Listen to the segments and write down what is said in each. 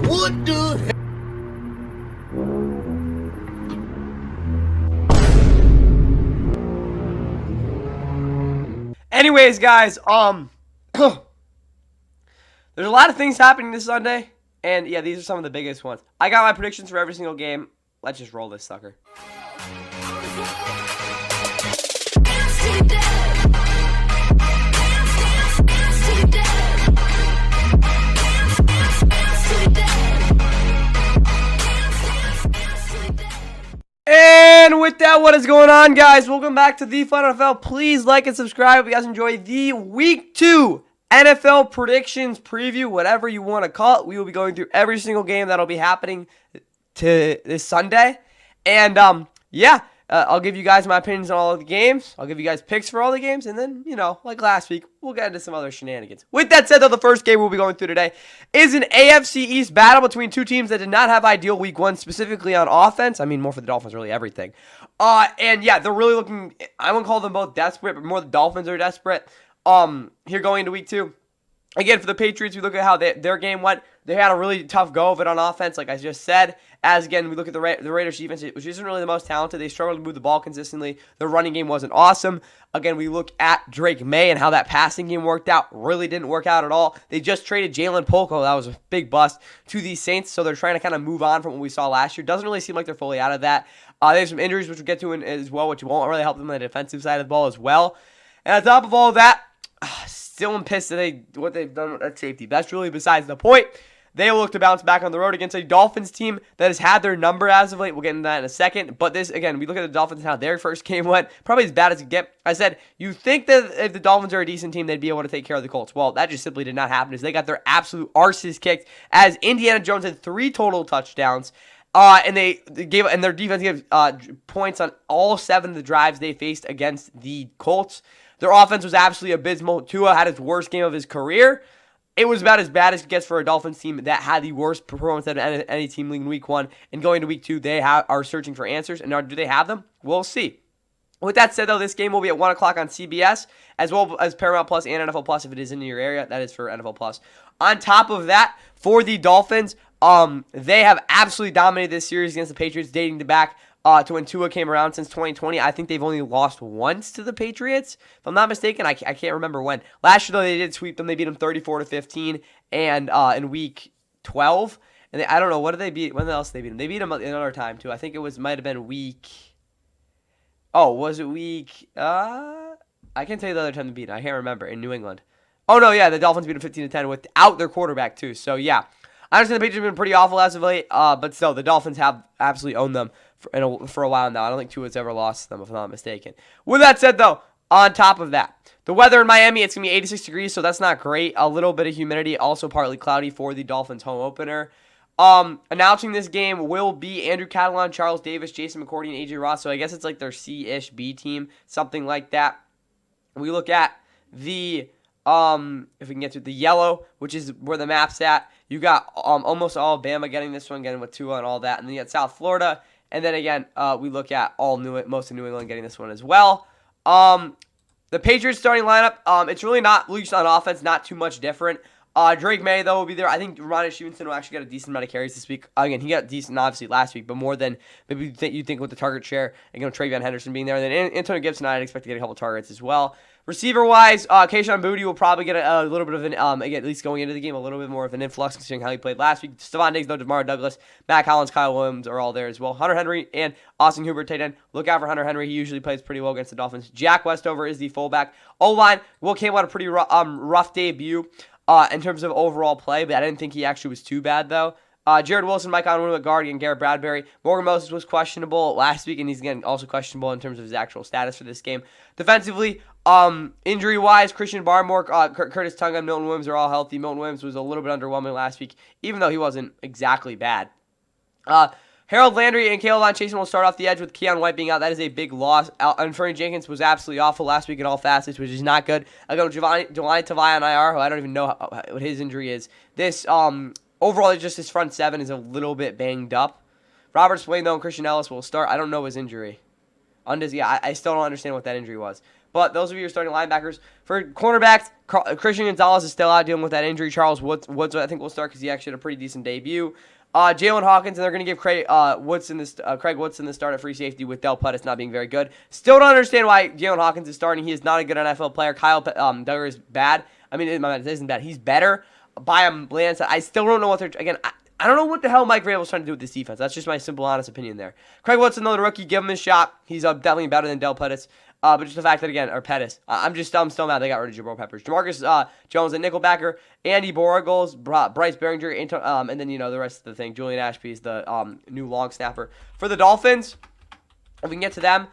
What the heck? Anyways, guys, there's a lot of things happening this Sunday, and yeah, these are some of the biggest ones. I got my predictions for every single game. Let's just roll this sucker. And with that, what is going on, guys? Welcome back to the Fun NFL. Please like and subscribe if you guys enjoy the Week 2 NFL predictions preview, whatever you want to call it. We will be going through every single game that'll be happening to this Sunday. And, I'll give you guys my opinions on all of the games. I'll give you guys picks for all the games. And then, like last week, we'll get into some other shenanigans. With that said, though, the first game we'll be going through today is an AFC East battle between two teams that did not have ideal Week 1, specifically on offense. I mean, more for the Dolphins, really everything. They're really looking, I wouldn't call them both desperate, but more the Dolphins are desperate here going into Week 2. Again, for the Patriots, we look at how their game went. They had a really tough go of it on offense, like I just said. As, again, we look at the Raiders' defense, which isn't really the most talented. They struggled to move the ball consistently. Their running game wasn't awesome. Again, we look at Drake May and how that passing game worked out. Really didn't work out at all. They just traded Jalen Polko, that was a big bust, to the Saints, so they're trying to kind of move on from what we saw last year. Doesn't really seem like they're fully out of that. They have some injuries, which we'll get to as well, which won't really help them on the defensive side of the ball as well. And on top of all of that, still am pissed at what they've done with that safety. That's really besides the point. They will look to bounce back on the road against a Dolphins team that has had their number as of late. We'll get into that in a second. But this, again, we look at the Dolphins and how their first game went. Probably as bad as it get. I said, you think that if the Dolphins are a decent team, they'd be able to take care of the Colts. Well, that just simply did not happen as they got their absolute arses kicked as Indiana Jones had 3 total touchdowns. And their defense gave points on all 7 of the drives they faced against the Colts. Their offense was absolutely abysmal. Tua had his worst game of his career. It was about as bad as it gets for a Dolphins team that had the worst performance out of any team league in Week 1. And going to Week 2, they are searching for answers. And do they have them? We'll see. With that said, though, this game will be at 1 o'clock on CBS, as well as Paramount Plus and NFL Plus if it is in your area. That is for NFL Plus. On top of that, for the Dolphins, they have absolutely dominated this series against the Patriots, dating back to when Tua came around since 2020. I think they've only lost once to the Patriots. If I'm not mistaken, I can't remember when. Last year, though, they did sweep them. They beat them 34-15 and in Week 12. And I don't know, what did they beat? When else did they beat them? They beat them another time, too. I think it might have been Week... Oh, was it Week... I can't tell you the other time they beat them. I can't remember. In New England. Oh, no, yeah, the Dolphins beat them 15-10 without their quarterback, too. So, yeah. I understand the Patriots have been pretty awful as of late, but still, the Dolphins have absolutely owned them for a while now. I don't think Tua's ever lost to them, if I'm not mistaken. With that said, though, on top of that, the weather in Miami, it's going to be 86 degrees, so that's not great. A little bit of humidity, also partly cloudy for the Dolphins home opener. Announcing this game will be Andrew Catalon, Charles Davis, Jason McCourty, and A.J. Ross, so I guess it's like their C-ish B team, something like that. We look at the... if we can get to the yellow, which is where the map's at, you got almost all Alabama getting this one, getting with Tua and all that, and then you got South Florida, and then again, we look at most of New England getting this one as well. The Patriots starting lineup, it's really not, at least on offense, not too much different. Drake May, though, will be there. I think Ramondre Stevenson will actually get a decent amount of carries this week. Again, he got decent, obviously, last week, but more than maybe you think with the target share, again, Travion Henderson being there. And then Antonio Gibson, I'd expect to get a couple targets as well. Receiver-wise, Kayshon Boutte will probably get a little bit of an, again, at least going into the game, a little bit more of an influx considering how he played last week. Stephon Diggs, though, DeMar Douglas, Matt Collins, Kyle Williams are all there as well. Hunter Henry and Austin Hubert, tight end. Look out for Hunter Henry. He usually plays pretty well against the Dolphins. Jack Westover is the fullback. O-line, Will Campbell had a pretty rough debut in terms of overall play, but I didn't think he actually was too bad, though. Jared Wilson, Mike Onwenu at guard, and Garrett Bradbury. Morgan Moses was questionable last week, and he's again also questionable in terms of his actual status for this game. Defensively, injury-wise, Christian Barmore, Curtis Tunga, Milton Williams are all healthy. Milton Williams was a little bit underwhelming last week, even though he wasn't exactly bad. Harold Landry and Caleb Von Chasen will start off the edge with Keon White being out. That is a big loss. And Fernie Jenkins was absolutely awful last week in all facets, which is not good. I go Jelani Tavai on IR, who I don't even know what his injury is. This, overall, just his front seven is a little bit banged up. Robert Swain, though, and Christian Ellis will start. I don't know his injury. I still don't understand what that injury was. But those are your starting linebackers. For cornerbacks, Christian Gonzalez is still out dealing with that injury. Charles Woods I think, will start because he actually had a pretty decent debut. Jalen Hawkins, and they're going to give Craig Woodson the start at free safety with Del Pettis not being very good. Still don't understand why Jalen Hawkins is starting. He is not a good NFL player. Kyle Duggar is bad. I mean, it isn't bad. He's better by a land. I still don't know what they're... Again, I don't know what the hell Mike Vrabel's trying to do with this defense. That's just my simple, honest opinion there. Craig Woodson, another rookie. Give him his shot. He's definitely better than Del Pettis. But just the fact that, again, or Pettis, I'm still mad they got rid of Jabril Peppers. Jamarcus Jones, a nickelbacker. Andy Borregles, Bryce Behringer, and then, the rest of the thing. Julian Ashby is the new long snapper. For the Dolphins, if we can get to them,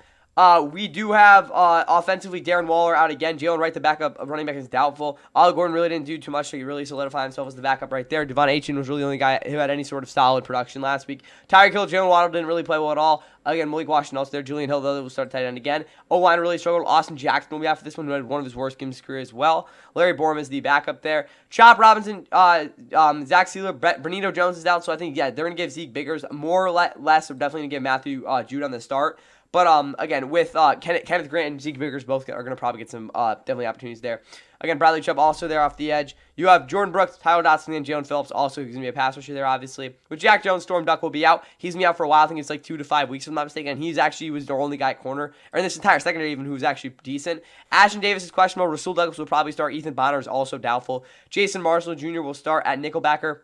we do have offensively Darren Waller out again. Jalen Wright, the backup running back, is doubtful. Oliver Gordon really didn't do too much, so he really solidified himself as the backup right there. Devon Achane was really the only guy who had any sort of solid production last week. Tyreek Hill, Jalen Waddle didn't really play well at all. Again, Malik Washington also there. Julian Hill, though, will start tight end again. O-line really struggled. Austin Jackson will be out for this one, who had one of his worst games of his career as well. Larry Borum is the backup there. Chop Robinson, Zach Sealer, Benito Jones is out, so I think, they're going to give Zeke Biggers more or less. They're definitely going to give Matthew Jude on the start. But, again, with Kenneth Grant and Zeke Biggers both are going to probably get some definitely opportunities there. Again, Bradley Chubb also there off the edge. You have Jordan Brooks, Tyler Dotson, and Jalen Phillips also, who's going to be a pass rusher there, obviously. With Jack Jones, Storm Duck will be out. He's going to be out for a while. I think it's like 2 to 5 weeks, if I'm not mistaken. And he was their only guy at corner, or in this entire secondary even, who's actually decent. Ashton Davis is questionable. Rasul Douglas will probably start. Ethan Bonner is also doubtful. Jason Marshall Jr. will start at nickelbacker.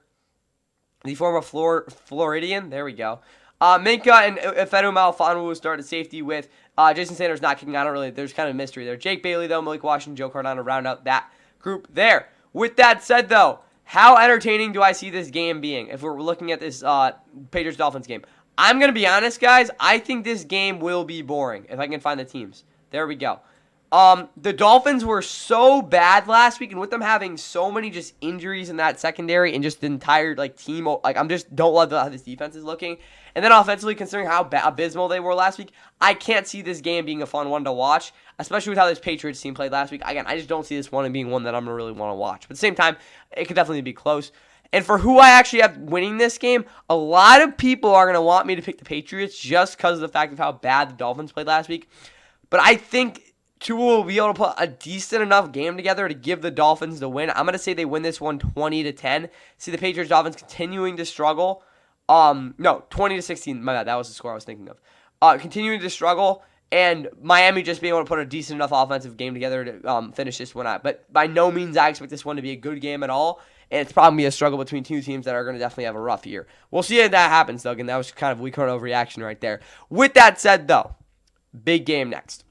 The former Floridian. There we go. Minka and Ifedu Malafanu will start at safety with Jason Sanders not kicking. There's kind of a mystery there. Jake Bailey, though, Malik Washington, Joe Cardano round out that group there. With that said, though, how entertaining do I see this game being if we're looking at this Patriots-Dolphins game? I'm going to be honest, guys. I think this game will be boring if I can find the teams. There we go. The Dolphins were so bad last week, and with them having so many just injuries in that secondary and just the entire team, I'm just don't love how this defense is looking. And then offensively, considering how abysmal they were last week, I can't see this game being a fun one to watch, especially with how this Patriots team played last week. Again, I just don't see this one being one that I'm going to really want to watch. But at the same time, it could definitely be close. And for who I actually have winning this game, a lot of people are going to want me to pick the Patriots just because of the fact of how bad the Dolphins played last week. But I think Tua will be able to put a decent enough game together to give the Dolphins the win. I'm going to say they win this one 20-10. See the Patriots Dolphins continuing to struggle. No, 20-16. My bad. That was the score I was thinking of. Continuing to struggle, and Miami just being able to put a decent enough offensive game together to finish this one out. But by no means I expect this one to be a good game at all. And it's probably a struggle between two teams that are going to definitely have a rough year. We'll see if that happens, though. Again, that was kind of weak overreaction right there. With that said, though, big game next.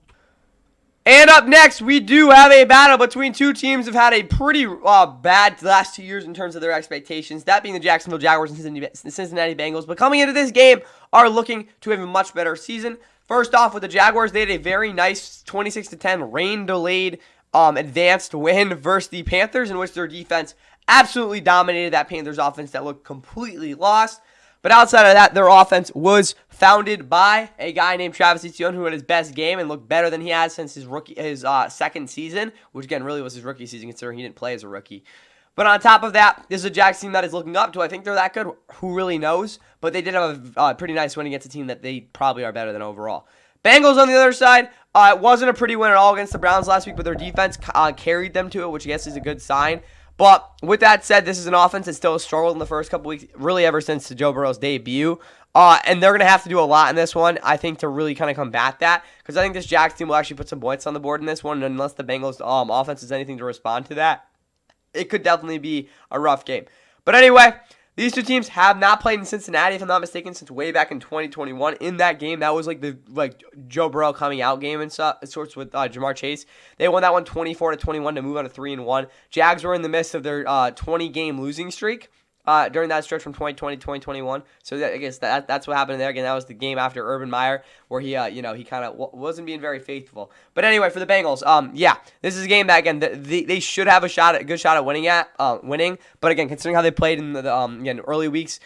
And up next, we do have a battle between two teams that have had a pretty bad last 2 years in terms of their expectations, that being the Jacksonville Jaguars and Cincinnati Bengals. But coming into this game, are looking to have a much better season. First off, with the Jaguars, they had a very nice 26-10 rain-delayed advanced win versus the Panthers, in which their defense absolutely dominated that Panthers offense that looked completely lost. But outside of that, their offense was founded by a guy named Travis Etienne, who had his best game and looked better than he has since his second season, which again really was his rookie season considering he didn't play as a rookie. But on top of that, this is a Jags team that is looking up. Do I think they're that good? Who really knows? But they did have a pretty nice win against a team that they probably are better than overall. Bengals on the other side, it wasn't a pretty win at all against the Browns last week, but their defense carried them to it, which I guess is a good sign. But with that said, this is an offense that still has struggled in the first couple weeks, really ever since Joe Burrow's debut. And they're going to have to do a lot in this one, I think, to really kind of combat that. Because I think this Jags team will actually put some points on the board in this one. And unless the Bengals offense does anything to respond to that, it could definitely be a rough game. But anyway, these two teams have not played in Cincinnati, if I'm not mistaken, since way back in 2021. In that game, that was the Joe Burrow coming out game and sorts with Jamar Chase. They won that one 24-21 to move on to 3-1. Jags were in the midst of their 20-game losing streak during that stretch from 2020 to 2021. So I guess that's what happened there. Again, that was the game after Urban Meyer where he kind of wasn't being very faithful. But anyway, for the Bengals, this is a game that, again, they should have a good shot at winning. But again, considering how they played in the early weeks,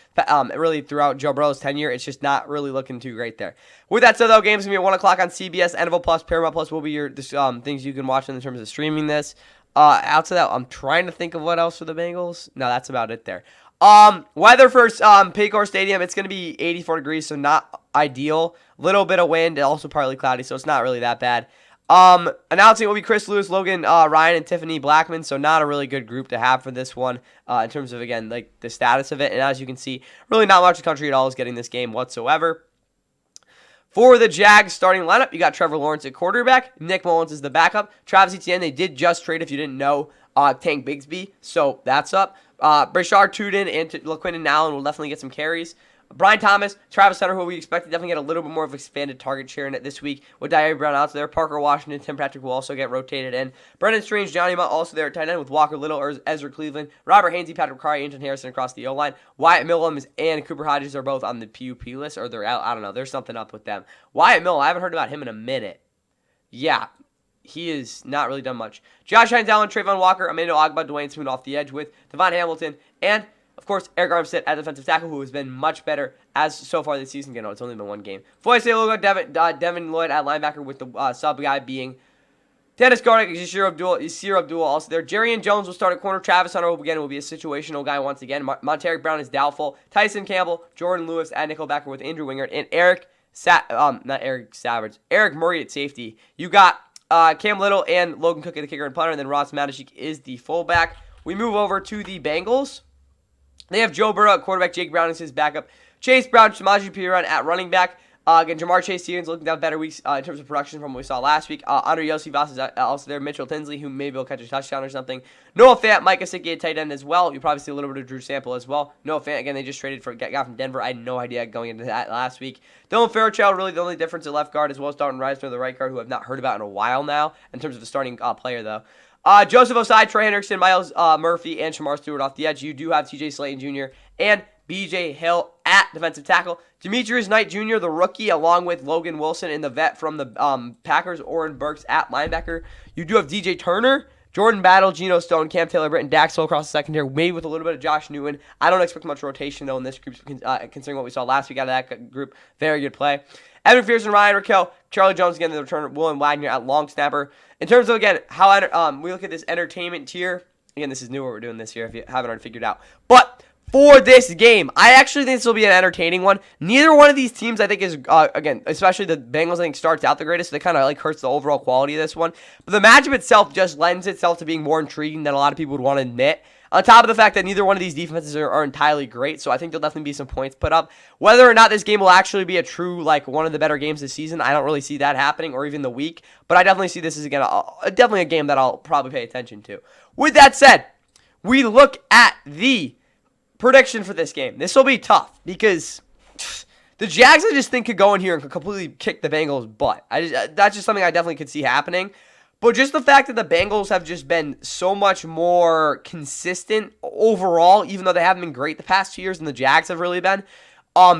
really throughout Joe Burrow's tenure, it's just not really looking too great there. With that said, though, game's going to be at 1 o'clock on CBS, NFL Plus, Paramount Plus will be your things you can watch in terms of streaming this. Outside that, I'm trying to think of what else for the Bengals. No, that's about it there. Weather for Paycor Stadium, it's going to be 84 degrees, so not ideal. Little bit of wind, also partly cloudy, so it's not really that bad. Announcing it will be Chris Lewis, Logan Ryan, and Tiffany Blackman. So not a really good group to have for this one in terms of, again, like the status of it. And as you can see, really not much of the country at all is getting this game whatsoever. For the Jags starting lineup, you got Trevor Lawrence at quarterback. Nick Mullins is the backup. Travis Etienne, they did just trade, if you didn't know, Tank Bigsby. So that's up. Brashard Tuden and LaQuinton Allen will definitely get some carries. Brian Thomas, Travis Hunter, who we expect to definitely get a little bit more of expanded target share in it this week with Diary Brown out there. Parker Washington, Tim Patrick will also get rotated in. Brendan Strange, Johnny Mutt also there at tight end with Walker Little, Ezra Cleveland, Robert Hainsey, Patrick Curry, Anton Harrison across the O-line. Wyatt Millam and Cooper Hodges are both on the PUP list, or they're out. I don't know. There's something up with them. Wyatt Millam, I haven't heard about him in a minute. Yeah, he has not really done much. Josh Hines Allen, Trayvon Walker, Emmanuel Ogbah, Dwayne Smoot off the edge with Devon Hamilton, and of course, Eric Armstead at defensive tackle, who has been much better as so far this season. It's only been one game. Foyce Logo, Devin Lloyd at linebacker with the sub guy being Dennis Garnick, Yasir Abdul also there. Jerry and Jones will start at corner. Travis Hunter will be a situational guy once again. Monteric Brown is doubtful. Tyson Campbell, Jordan Lewis at nickelbacker with Andrew Wingard, and Eric Murray at safety. You got Cam Little and Logan Cook at the kicker and punter, and then Ross Matashik is the fullback. We move over to the Bengals. They have Joe Burrow at quarterback, Jake Brown is his backup, Chase Brown, Samaje Perine at running back. Again, Jamar Chase Stevens looking to have better weeks in terms of production from what we saw last week. Andre Yossi is also there. Mitchell Tinsley, who maybe will catch a touchdown or something. Noah Fant, Mike Gesicki at tight end as well. You probably see a little bit of Drew Sample as well. Noah Fant, again, they just traded for a guy from Denver. I had no idea going into that last week. Dylan Fairchild, really the only difference at left guard, as well as Dalton Reisner, the right guard, who I've not heard about in a while now in terms of a starting player, though. Joseph Osai, Trey Hendrickson, Miles Murphy, and Shamar Stewart off the edge. You do have TJ Slayton Jr. and BJ Hill at defensive tackle. Demetrius Knight Jr., the rookie, along with Logan Wilson and the vet from the Packers, Oren Burks at linebacker. You do have DJ Turner, Jordan Battle, Geno Stone, Cam Taylor, Britt, and Dax Hill across the secondary, maybe with a little bit of Josh Newton. I don't expect much rotation, though, in this group, considering what we saw last week out of that group. Very good play. Evan McPherson, Ryan Raquel, Charlie Jones again, the return, William Wagner at long snapper. In terms of, again, how we look at this entertainment tier, again, this is new what we're doing this year if you haven't already figured out. But for this game, I actually think this will be an entertaining one. Neither one of these teams, I think, is, again, especially the Bengals, I think, starts out the greatest, so they kind of, like, hurts the overall quality of this one. But the matchup itself just lends itself to being more intriguing than a lot of people would want to admit. On top of the fact that neither one of these defenses are entirely great, so I think there'll definitely be some points put up. Whether or not this game will actually be a true, like, one of the better games this season, I don't really see that happening, or even the week. But I definitely see this as, again, definitely a game that I'll probably pay attention to. With that said, we look at the prediction for this game. This will be tough because the Jags, I just think, could go in here and completely kick the Bengals' butt. That's just something I definitely could see happening. But just the fact that the Bengals have just been so much more consistent overall, even though they haven't been great the past 2 years, and the Jags have really been,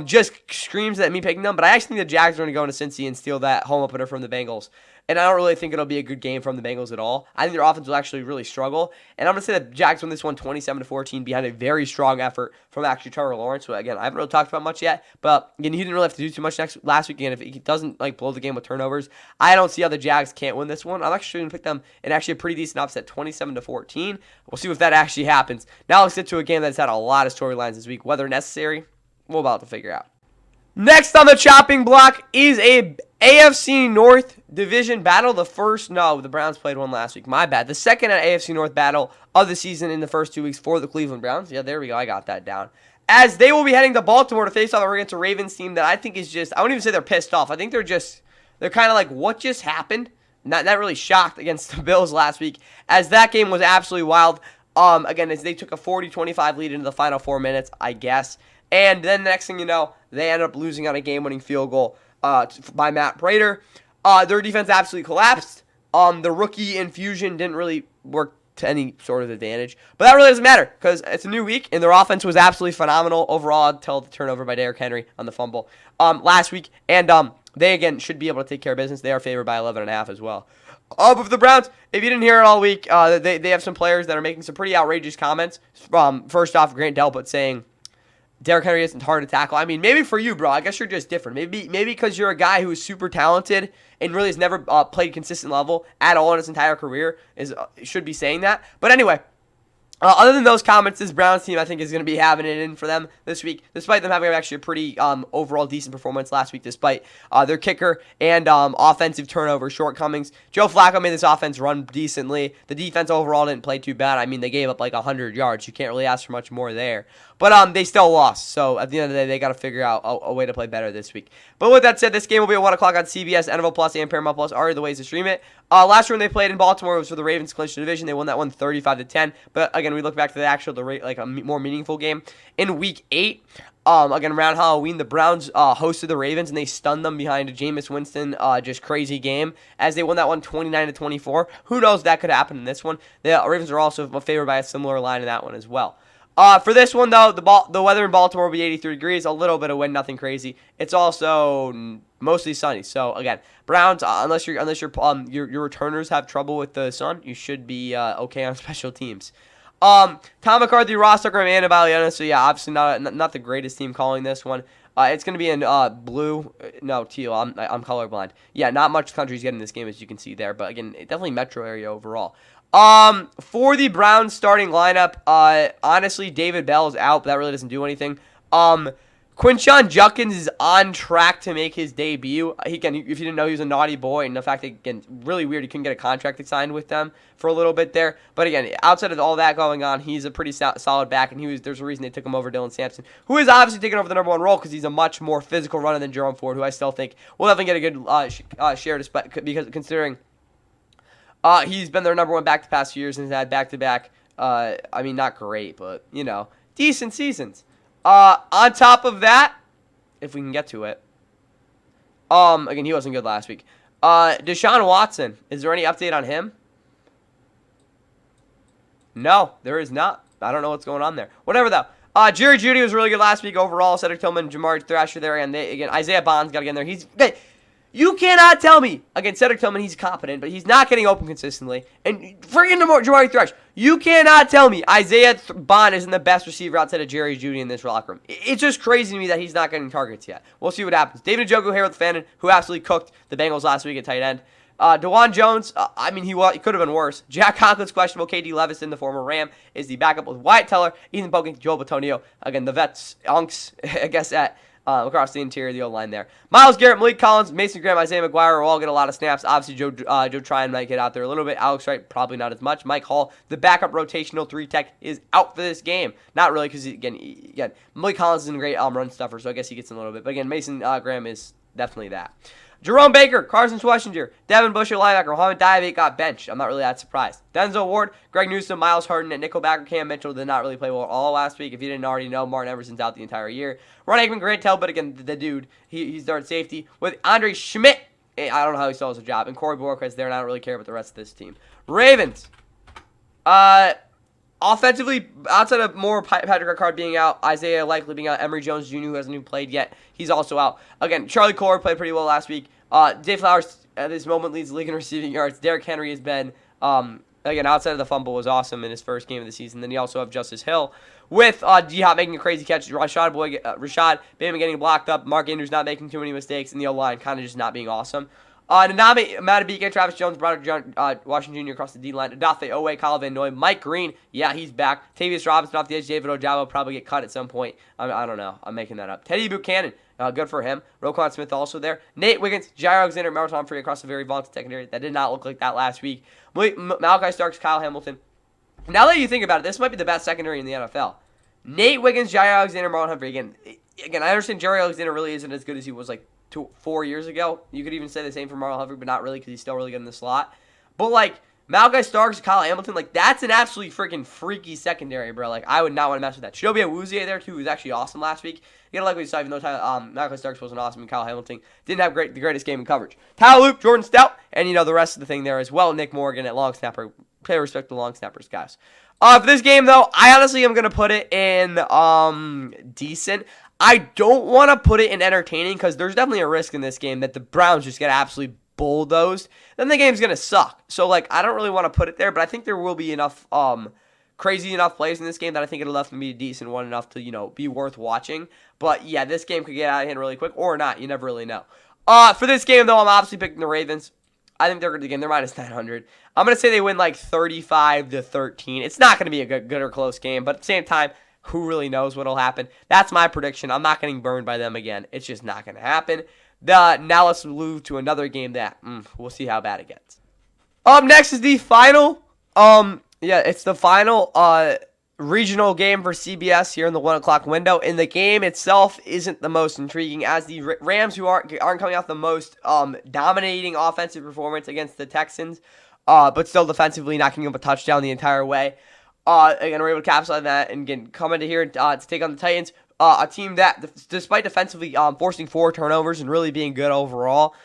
just screams at me picking them. But I actually think the Jags are going to go into Cincy and steal that home opener from the Bengals. And I don't really think it'll be a good game from the Bengals at all. I think their offense will actually really struggle. And I'm going to say the Jags win this one 27-14 behind a very strong effort from actually Trevor Lawrence. So, again, I haven't really talked about much yet. But, again, he didn't really have to do too much last week. Again, if he doesn't, like, blow the game with turnovers, I don't see how the Jags can't win this one. I'm actually going to pick them in actually a pretty decent upset, 27-14. We'll see if that actually happens. Now let's get to a game that's had a lot of storylines this week. Whether necessary, we're about to figure out. Next on the chopping block is a AFC North division battle. The Browns played one last week. My bad. The second AFC North battle of the season in the first 2 weeks for the Cleveland Browns. Yeah, there we go. I got that down. As they will be heading to Baltimore to face off against a Ravens team that I think is just, I wouldn't even say they're pissed off. I think they're kind of like, what just happened? Not really shocked against the Bills last week, as that game was absolutely wild. Again, as they took a 40-25 lead into the final 4 minutes, I guess. And then the next thing you know, they ended up losing on a game-winning field goal by Matt Prater. Their defense absolutely collapsed. The rookie infusion didn't really work to any sort of advantage. But that really doesn't matter because it's a new week, and their offense was absolutely phenomenal overall until the turnover by Derrick Henry on the fumble last week. And they, again, should be able to take care of business. They are favored by 11.5 as well. But the Browns, if you didn't hear it all week, they have some players that are making some pretty outrageous comments. First off, Grant Delpit saying Derrick Henry isn't hard to tackle. I mean, maybe for you, bro. I guess you're just different. Maybe because you're a guy who is super talented and really has never played consistent level at all in his entire career, should be saying that. But anyway, Other than those comments, this Browns team, I think, is going to be having it in for them this week, despite them having actually a pretty overall decent performance last week, despite their kicker and offensive turnover shortcomings. Joe Flacco made this offense run decently. The defense overall didn't play too bad. I mean, they gave up like 100 yards. You can't really ask for much more there. But they still lost. So at the end of the day, they got to figure out a way to play better this week. But with that said, this game will be at 1 o'clock on CBS, NFL Plus, and Paramount Plus are the ways to stream it. Last year when they played in Baltimore, it was for the Ravens to clinch the division. They won that one 35-10. But again, we look back to the actual, like a more meaningful game in Week 8. Again, around Halloween, the Browns hosted the Ravens, and they stunned them behind a Jameis Winston just crazy game as they won that one 29-24. Who knows, that could happen in this one. The Ravens are also favored by a similar line in that one as well. For this one, though, the weather in Baltimore will be 83 degrees, a little bit of wind, nothing crazy. It's also mostly sunny. So again, Browns, unless your returners have trouble with the sun, you should be okay on special teams. Tom McCarthy, Ross Tucker, and Amanda Valiana. So yeah, obviously not the greatest team calling this one. It's going to be in blue, no, teal. I'm colorblind. Yeah, not much country's getting this game, as you can see there. But again, definitely metro area overall. For the Browns starting lineup, honestly, David Bell is out, but that really doesn't do anything. Quinshon Judkins is on track to make his debut. If you didn't know, he was a naughty boy, and the fact that, again, really weird, he couldn't get a contract signed with them for a little bit there. But again, outside of all that going on, he's a pretty solid back, and there's a reason they took him over Dylan Sampson, who is obviously taking over the number 1 role because he's a much more physical runner than Jerome Ford, who I still think will definitely get a good share, because considering he's been their number 1 back the past few years and has had back-to-back, I mean, not great, but, decent seasons. On top of that, if we can get to it, again, he wasn't good last week. Deshaun Watson, is there any update on him? No, there is not. I don't know what's going on there. Whatever, though. Jerry Jeudy was really good last week overall. Cedric Tillman, Jamar Thrasher there, and again, Isaiah Bond's got to get in there. You cannot tell me, again, Cedric Tillman, he's competent, but he's not getting open consistently. And friggin' Jamari Thrash, you cannot tell me Isaiah Bond isn't the best receiver outside of Jerry Jeudy in this locker room. It's just crazy to me that he's not getting targets yet. We'll see what happens. David Njoku, Harold Fannin, who absolutely cooked the Bengals last week at tight end. DeJuan Jones, I mean, he could have been worse. Jack Conklin's questionable. KD Levison, the former Ram, is the backup with Wyatt Teller, Ethan Poking, Joel Bitonio. Again, the vets, unks, I guess, at across the interior of the O-line there. Myles Garrett, Malik Collins, Mason Graham, Isaiah McGuire will all get a lot of snaps. Obviously, Joe Tryon might get out there a little bit. Alex Wright, probably not as much. Mike Hall, the backup rotational 3-tech, is out for this game. Not really, because, again, Malik Collins isn't a great run stuffer, so I guess he gets in a little bit. But, again, Mason Graham is definitely that. Jerome Baker, Carson Schwarzenegger, Devin Bush at linebacker, Mohamed Diabate got benched. I'm not really that surprised. Denzel Ward, Greg Newsome, Miles Harden at nickelbacker. Cam Mitchell did not really play well at all last week. If you didn't already know, Martin Emerson's out the entire year. Ron Aikman, Grant Talbot, again, the dude, he's there at safety. With Andre Schmidt, I don't know how he still has a job. And Corey Borquez there, and I don't really care about the rest of this team. Ravens. Offensively, outside of more Patrick Ricard being out, Isaiah likely being out, Emory Jones Jr., who hasn't even played yet, he's also out. Again, Charlie Kolar played pretty well last week. Dave Flowers, at this moment, leads the league in receiving yards. Derrick Henry has been, again, outside of the fumble, was awesome in his first game of the season. Then you also have Justice Hill with D-Hop making a crazy catch. Rashad Bateman getting blocked up. Mark Andrews not making too many mistakes. And the O-line kind of just not being awesome. Nanami Matabike, Travis Jones, Broderick Washington Jr. across the D-line. Adafe Owe, Kyle Van Noy, Mike Green. Yeah, he's back. Tavius Robinson off the edge. David Ojabo will probably get cut at some point. I don't know. I'm making that up. Teddy Buchanan. Good for him. Roquan Smith also there. Nate Wiggins, Jair Alexander, Marlon Humphrey across the very vaunted secondary. That did not look like that last week. Malachi Starks, Kyle Hamilton. Now that you think about it, this might be the best secondary in the NFL. Nate Wiggins, Jair Alexander, Marlon Humphrey. Again, I understand Jair Alexander really isn't as good as he was like 4 years ago. You could even say the same for Marlon Humphrey, but not really because he's still really good in the slot. But like Malachi Starks, Kyle Hamilton, like that's an absolutely freaking freaky secondary, bro. Like I would not want to mess with that. Chidobe Awuzie there too, who was actually awesome last week. You gotta like what you saw, even though Malachi Starks wasn't awesome and Kyle Hamilton didn't have the greatest game in coverage. Tyler Loop, Jordan Stout, and the rest of the thing there as well. Nick Morgan at long snapper. Pay respect to long snappers, guys. For this game though, I honestly am gonna put it in decent. I don't want to put it in entertaining because there's definitely a risk in this game that the Browns just get absolutely bulldozed. Then the game's going to suck. So, like, I don't really want to put it there, but I think there will be enough crazy enough plays in this game that I think it'll definitely be a decent one enough to, be worth watching. But, yeah, this game could get out of hand really quick or not. You never really know. For this game, though, I'm obviously picking the Ravens. I think they're minus 900. I'm going to say they win like 35-13. It's not going to be a good or close game, but at the same time, who really knows what'll happen? That's my prediction. I'm not getting burned by them again. It's just not going to happen. Now let's move to another game that we'll see how bad it gets. Up next is the final. It's the final regional game for CBS here in the 1 o'clock window. And the game itself isn't the most intriguing, as the Rams, who aren't coming off the most dominating offensive performance against the Texans, but still defensively not giving up a touchdown the entire way. Again, we're able to capitalize on that and again come into here to take on the Titans, a team that, despite defensively forcing 4 turnovers and really being good overall,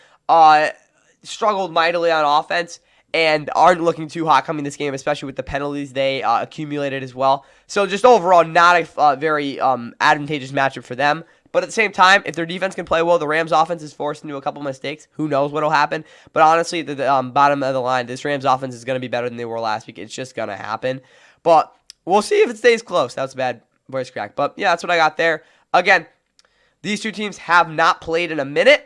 struggled mightily on offense and aren't looking too hot coming this game, especially with the penalties they accumulated as well. So just overall, not a very advantageous matchup for them. But at the same time, if their defense can play well, the Rams' offense is forced into a couple mistakes. Who knows what will happen? But honestly, at the bottom of the line, this Rams' offense is going to be better than they were last week. It's just going to happen. But we'll see if it stays close. That was a bad voice crack. But yeah, that's what I got there. Again, these two teams have not played in a minute.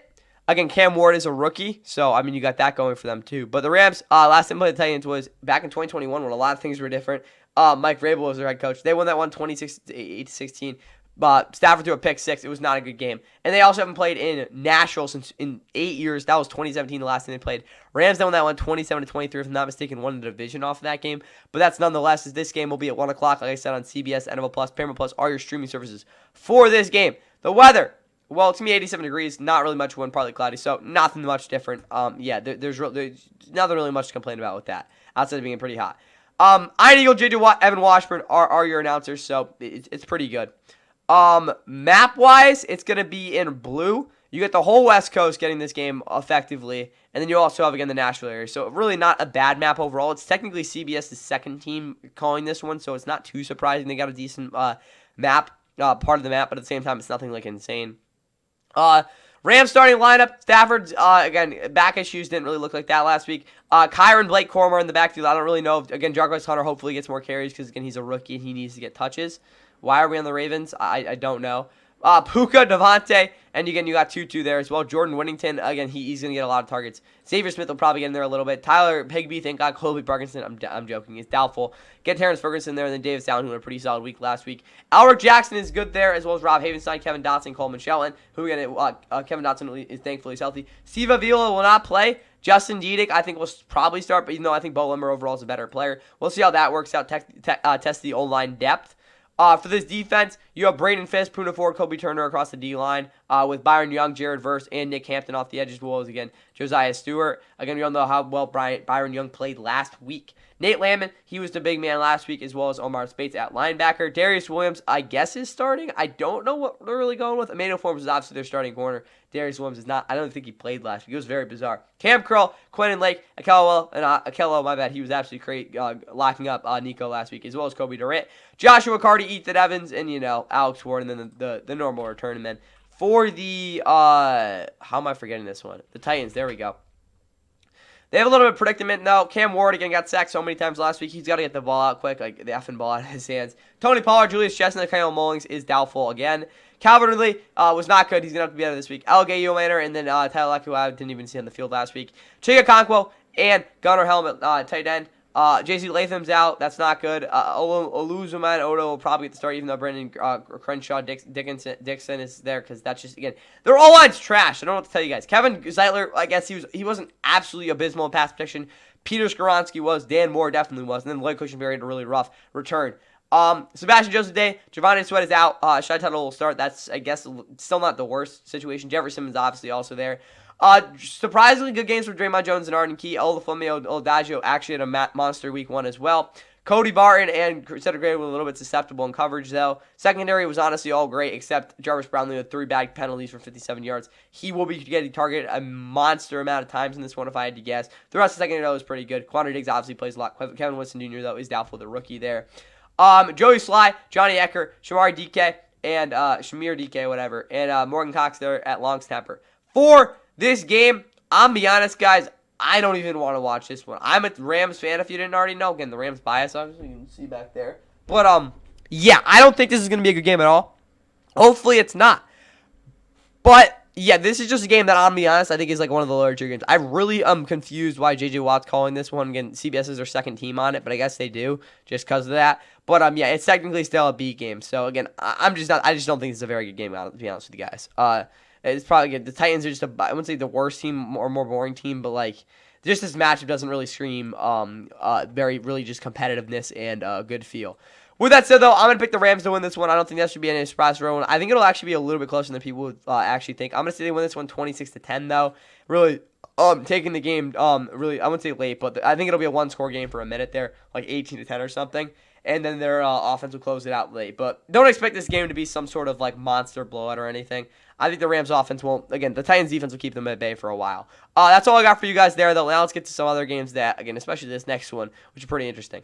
Again, Cam Ward is a rookie, so, I mean, you got that going for them, too. But the Rams, last time they played the Titans was back in 2021 when a lot of things were different. Mike Vrabel was their head coach. They won that one 26-16. But Stafford threw a pick 6. It was not a good game. And they also haven't played in Nashville since in 8 years. That was 2017, the last time they played. Rams won that one 27-23, if I'm not mistaken, won the division off of that game. But that's nonetheless, as this game will be at 1 o'clock, like I said, on CBS, NFL Plus, Paramount Plus, all your streaming services for this game. The weather. Well, it's going to be 87 degrees, not really much wind, partly cloudy, so nothing much different. There's nothing really much to complain about with that, outside of being pretty hot. Ian Eagle, JJ Watt, Evan Washburn are your announcers, so it's pretty good. Map-wise, it's going to be in blue. You get the whole West Coast getting this game effectively, and then you also have, again, the Nashville area. So really not a bad map overall. It's technically CBS's second team calling this one, so it's not too surprising. They got a decent map, part of the map, but at the same time, it's nothing like insane. Rams starting lineup. Stafford's, again, back issues didn't really look like that last week. Kyron Blake Cormer in the backfield. I don't really know. Again, Jarvis Hunter hopefully gets more carries because, again, he's a rookie and he needs to get touches. Why are we on the Ravens? I don't know. Puka, Devontae, and again, you got Tutu there as well. Jordan Whittington, again, he's going to get a lot of targets. Xavier Smith will probably get in there a little bit. Tyler Higbee, thank God. Colby Parkinson, I'm joking. He's doubtful. Get Terrence Ferguson there, and then Davis Allen, who had a pretty solid week last week. Alric Jackson is good there, as well as Rob Havenstein, Kevin Dotson, Coleman Shelton, who again, Kevin Dotson is thankfully healthy. Steve Avila will not play. Justin Diedick, I think, will probably start, but even though I think Bo Limmer overall is a better player, we'll see how that works out. Test the O-line depth. For this defense, you have Braden Fisk, Poona Ford, Kobe Turner across the D-line, with Byron Young, Jared Verse, and Nick Hampton off the edges, as well as, again, Josiah Stewart. Again, we all know how well Byron Young played last week. Nate Landman, he was the big man last week, as well as Omar Spates at linebacker. Darius Williams, I guess, is starting. I don't know what they're really going with. Emmanuel Forbes is obviously their starting corner. Darius Williams is not. I don't think he played last week. It was very bizarre. Cam Curl, Quentin Lake, Akello, my bad. He was absolutely great locking up Nico last week, as well as Kobe Durant. Joshua Carty, Ethan Evans, and, Alex Ward, and then the normal return. And then for the, how am I forgetting this one? The Titans, there we go. They have a little bit of predicament, though. Cam Ward, again, got sacked so many times last week. He's got to get the ball out quick, like the effing ball out of his hands. Tony Pollard, Julius Chestnut, Kyle Mullings is doubtful again. Calvin Ridley was not good. He's going to have to be out of this week. AGOW and then Tyler Lockett, who I didn't even see on the field last week. Chiga Conquo and Gunnar Helmet, tight end. J.C. Latham's out. That's not good. Oluzuman Odo will probably get the start, even though Brendan Crenshaw Dixon is there, because that's just, again, their O-line's trash. I don't know what to tell you guys. Kevin Zeitler, I guess he wasn't absolutely abysmal in pass protection. Peter Skoronski was. Dan Moore definitely was. And then Lloyd Cushenberry had a really rough return. Sebastian Joseph Day, Giovanni Sweat is out. Shai Tuttle will start. That's, I guess, still not the worst situation. Jeffrey Simmons obviously also there. Surprisingly good games for Draymond Jones and Arden Key. Olafemi Oladajio actually had a monster week 1 as well. Cody Barton and Cedric Gray were a little bit susceptible in coverage, though. Secondary was honestly all great, except Jarvis Brownlee with 3 bad penalties for 57 yards. He will be getting targeted a monster amount of times in this one, if I had to guess. The rest of the secondary, though, was pretty good. Quandre Diggs obviously plays a lot. Kevin Winston Jr., though, is doubtful, the rookie there. Joey Sly, Johnny Ecker, Shamari DK, and Shamir DK, whatever, and Morgan Cox there at long snapper. For this game, I'm be honest, guys, I don't even want to watch this one. I'm a Rams fan, if you didn't already know. Again, the Rams bias, obviously, you can see back there. But, yeah, I don't think this is going to be a good game at all. Hopefully it's not. But Yeah, this is just a game that, I'll be honest, I think is like one of the larger games. I really am confused why J.J. Watt's calling this one. Again, CBS is their second team on it, but I guess they do just because of that. But yeah, it's technically still a B game. So again, I'm just not. I just don't think it's a very good game. To be honest with you guys, it's probably good. The Titans are just I wouldn't say the worst team or more boring team, but like just this matchup doesn't really scream very really just competitiveness and good feel. With that said, though, I'm going to pick the Rams to win this one. I don't think that should be any surprise for everyone. I think it'll actually be a little bit closer than people would actually think. I'm going to say they win this one 26-10, though. Really taking the game, really, I wouldn't say late, but I think it'll be a one-score game for a minute there, like 18-10 or something. And then their offense will close it out late. But don't expect this game to be some sort of like monster blowout or anything. I think the Rams offense won't. Again, the Titans defense will keep them at bay for a while. That's all I got for you guys there, though. Now let's get to some other games that, again, especially this next one, which is pretty interesting.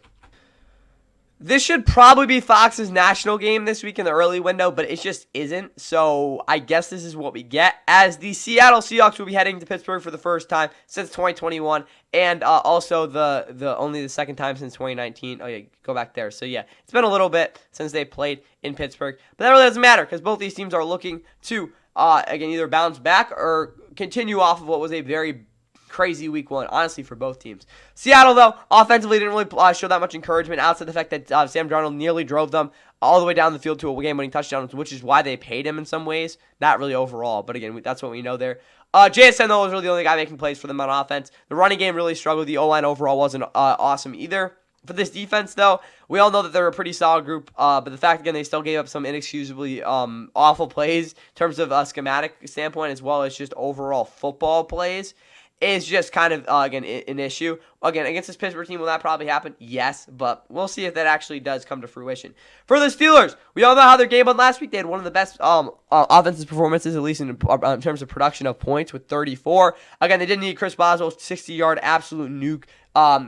This should probably be Fox's national game this week in the early window, but it just isn't. So I guess this is what we get, as the Seattle Seahawks will be heading to Pittsburgh for the first time since 2021, and also the only the second time since 2019. Oh yeah, go back there. So yeah, it's been a little bit since they played in Pittsburgh, but that really doesn't matter because both these teams are looking to again either bounce back or continue off of what was a very crazy week one, honestly, for both teams. Seattle, though, offensively didn't really show that much encouragement outside the fact that Sam Darnold nearly drove them all the way down the field to a game-winning touchdown, which is why they paid him in some ways. Not really overall, but again, that's what we know there. JSN, though, was really the only guy making plays for them on offense. The running game really struggled. The O-line overall wasn't awesome either. For this defense, though, we all know that they're a pretty solid group, but the fact, again, they still gave up some inexcusably awful plays in terms of a schematic standpoint as well as just overall football plays is just kind of, again, an issue. Again, against this Pittsburgh team, will that probably happen? Yes, but we'll see if that actually does come to fruition. For the Steelers, we all know how their game went last week. They had one of the best offensive performances, at least in terms of production of points, with 34. Again, they didn't need Chris Boswell's 60-yard absolute nuke,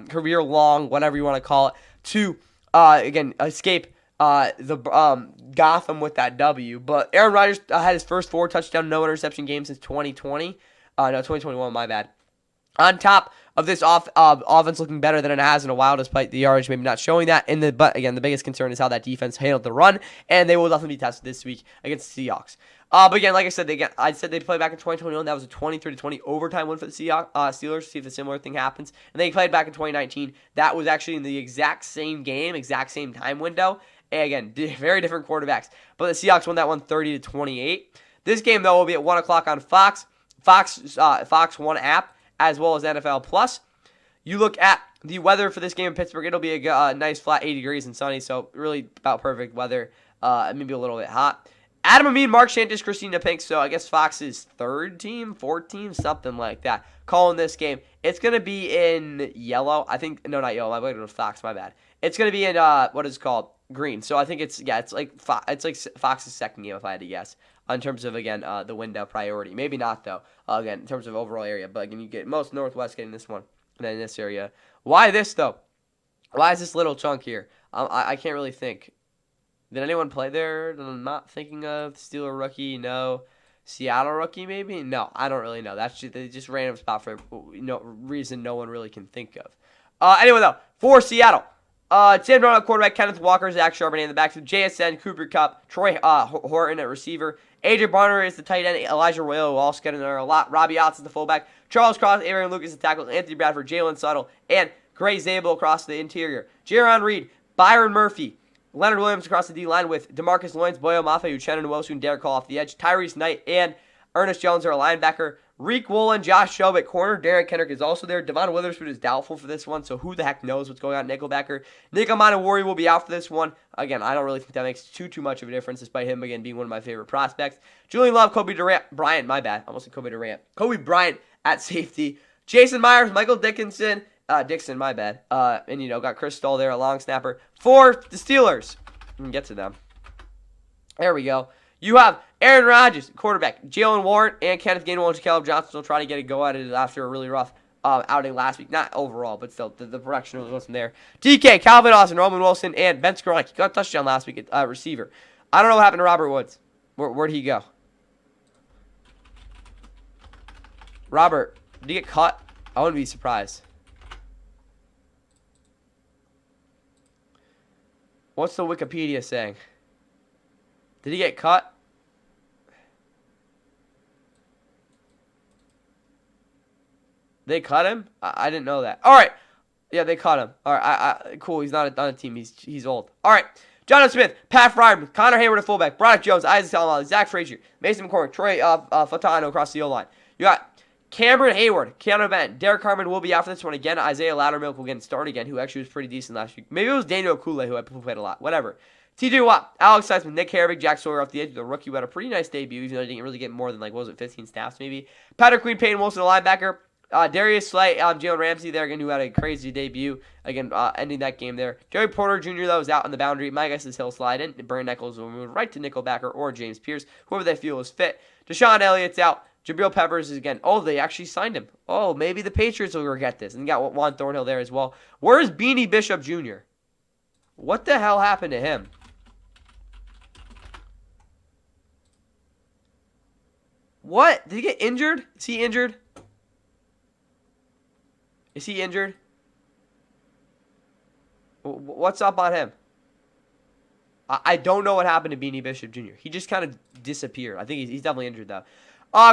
career-long, whatever you want to call it, to, again, escape Gotham with that W. But Aaron Rodgers had his first 4-touchdown, no-interception game since 2020. 2021, my bad. On top of this offense looking better than it has in a while, despite the yardage maybe not showing that. But again, the biggest concern is how that defense handled the run, and they will definitely be tested this week against the Seahawks. But again, like I said, they played back in 2021. That was a 23-20 overtime win for the Steelers. See if a similar thing happens. And they played back in 2019. That was actually in the exact same game, exact same time window. And again, very different quarterbacks. But the Seahawks won that one 30-28. This game, though, will be at 1 o'clock on Fox 1 app, as well as NFL Plus. You look at the weather for this game in Pittsburgh, it'll be a nice flat 80 degrees and sunny, so really about perfect weather, maybe a little bit hot. Adam Amin, Mark Shantis, Christina Pink, so I guess Fox's fourth team, something like that, calling this game. It's going to be in yellow. I think, no, not yellow, it was Fox, my bad. It's going to be in, what is it called? Green. So I think it's like Fox's second game, if I had to guess, in terms of, again, the window priority. Maybe not, though, again, in terms of overall area. But, again, you get most Northwest getting this one, and then this area. Why this, though? Why is this little chunk here? I can't really think. Did anyone play there that I'm not thinking of? Steeler rookie? No. Seattle rookie, maybe? No, I don't really know. That's just a random spot for reason no one really can think of. Anyway, though, for Seattle, Sam Darnold at quarterback, Kenneth Walker, Zach Charbonnet in the backfield, JSN, Cooper Kupp, Troy Horton at receiver, AJ Barner is the tight end, Elijah Royal will also get in there a lot, Robbie Otts is the fullback, Charles Cross, Aaron Lucas the tackle, Anthony Bradford, Jalen Suttle, and Gray Zabel across the interior. Jaron Reed, Byron Murphy, Leonard Williams across the D-line with DeMarcus Lawrence, Boyo Mafe, Uchenna Nwosu, and Derek Hall off the edge. Tyrese Knight and Ernest Jones are a linebacker. Reek Woolen, Josh Shelby at corner. Derek Kendrick is also there. Devon Witherspoon is doubtful for this one, so who the heck knows what's going on at nickelbacker. Nick Amanawari will be out for this one. Again, I don't really think that makes too much of a difference, despite him, again, being one of my favorite prospects. Julian Love, Kobe Bryant at safety. Jason Myers, Michael Dixon, and, got Chris Stoll there, a long snapper. For the Steelers, we can get to them. There we go. You have Aaron Rodgers, quarterback, Jalen Warren, and Kenneth Gainwell and Caleb Johnson will try to get a go at it after a really rough outing last week. Not overall, but still, the production wasn't there. DK, Calvin Austin, Roman Wilson, and Ben Skoronki got a touchdown last week at receiver. I don't know what happened to Robert Woods. Where'd he go? Robert, did he get cut? I wouldn't be surprised. What's the Wikipedia saying? Did he get cut? They cut him? I didn't know that. All right. Yeah, they cut him. All right. Cool. He's not on a team. He's old. All right. Jonathan Smith, Pat Fryman, Connor Hayward at fullback, Broderick Jones, Isaac Salamali, Zach Frazier, Mason McCormick, Troy Fatano across the O-line. You got Cameron Hayward, Keanu Benton, Derek Carmen will be out for this one again. Isaiah Loudermilk will get started again, who actually was pretty decent last week. Maybe it was Daniel Koule who played a lot. Whatever. TJ Watt, Alex Seisman, Nick Herbig, Jack Sawyer off the edge. The rookie who had a pretty nice debut, even though he didn't really get more than, 15 snaps maybe. Patrick Queen, Peyton Wilson, the linebacker. Darius Slay, Jalen Ramsey there again, who had a crazy debut. Again, ending that game there. Joey Porter Jr., though, was out on the boundary. My guess is he'll slide in. Brandon Nichols will move right to nickelbacker or James Pierce, whoever they feel is fit. Deshaun Elliott's out. Jabril Peppers is again. Oh, they actually signed him. Oh, maybe the Patriots will regret this. And you got Juan Thornhill there as well. Where's Beanie Bishop Jr.? What the hell happened to him? What? Did he get injured? Is he injured? Is he injured? What's up on him? I don't know what happened to Beanie Bishop Jr. He just kind of disappeared. I think he's definitely injured, though.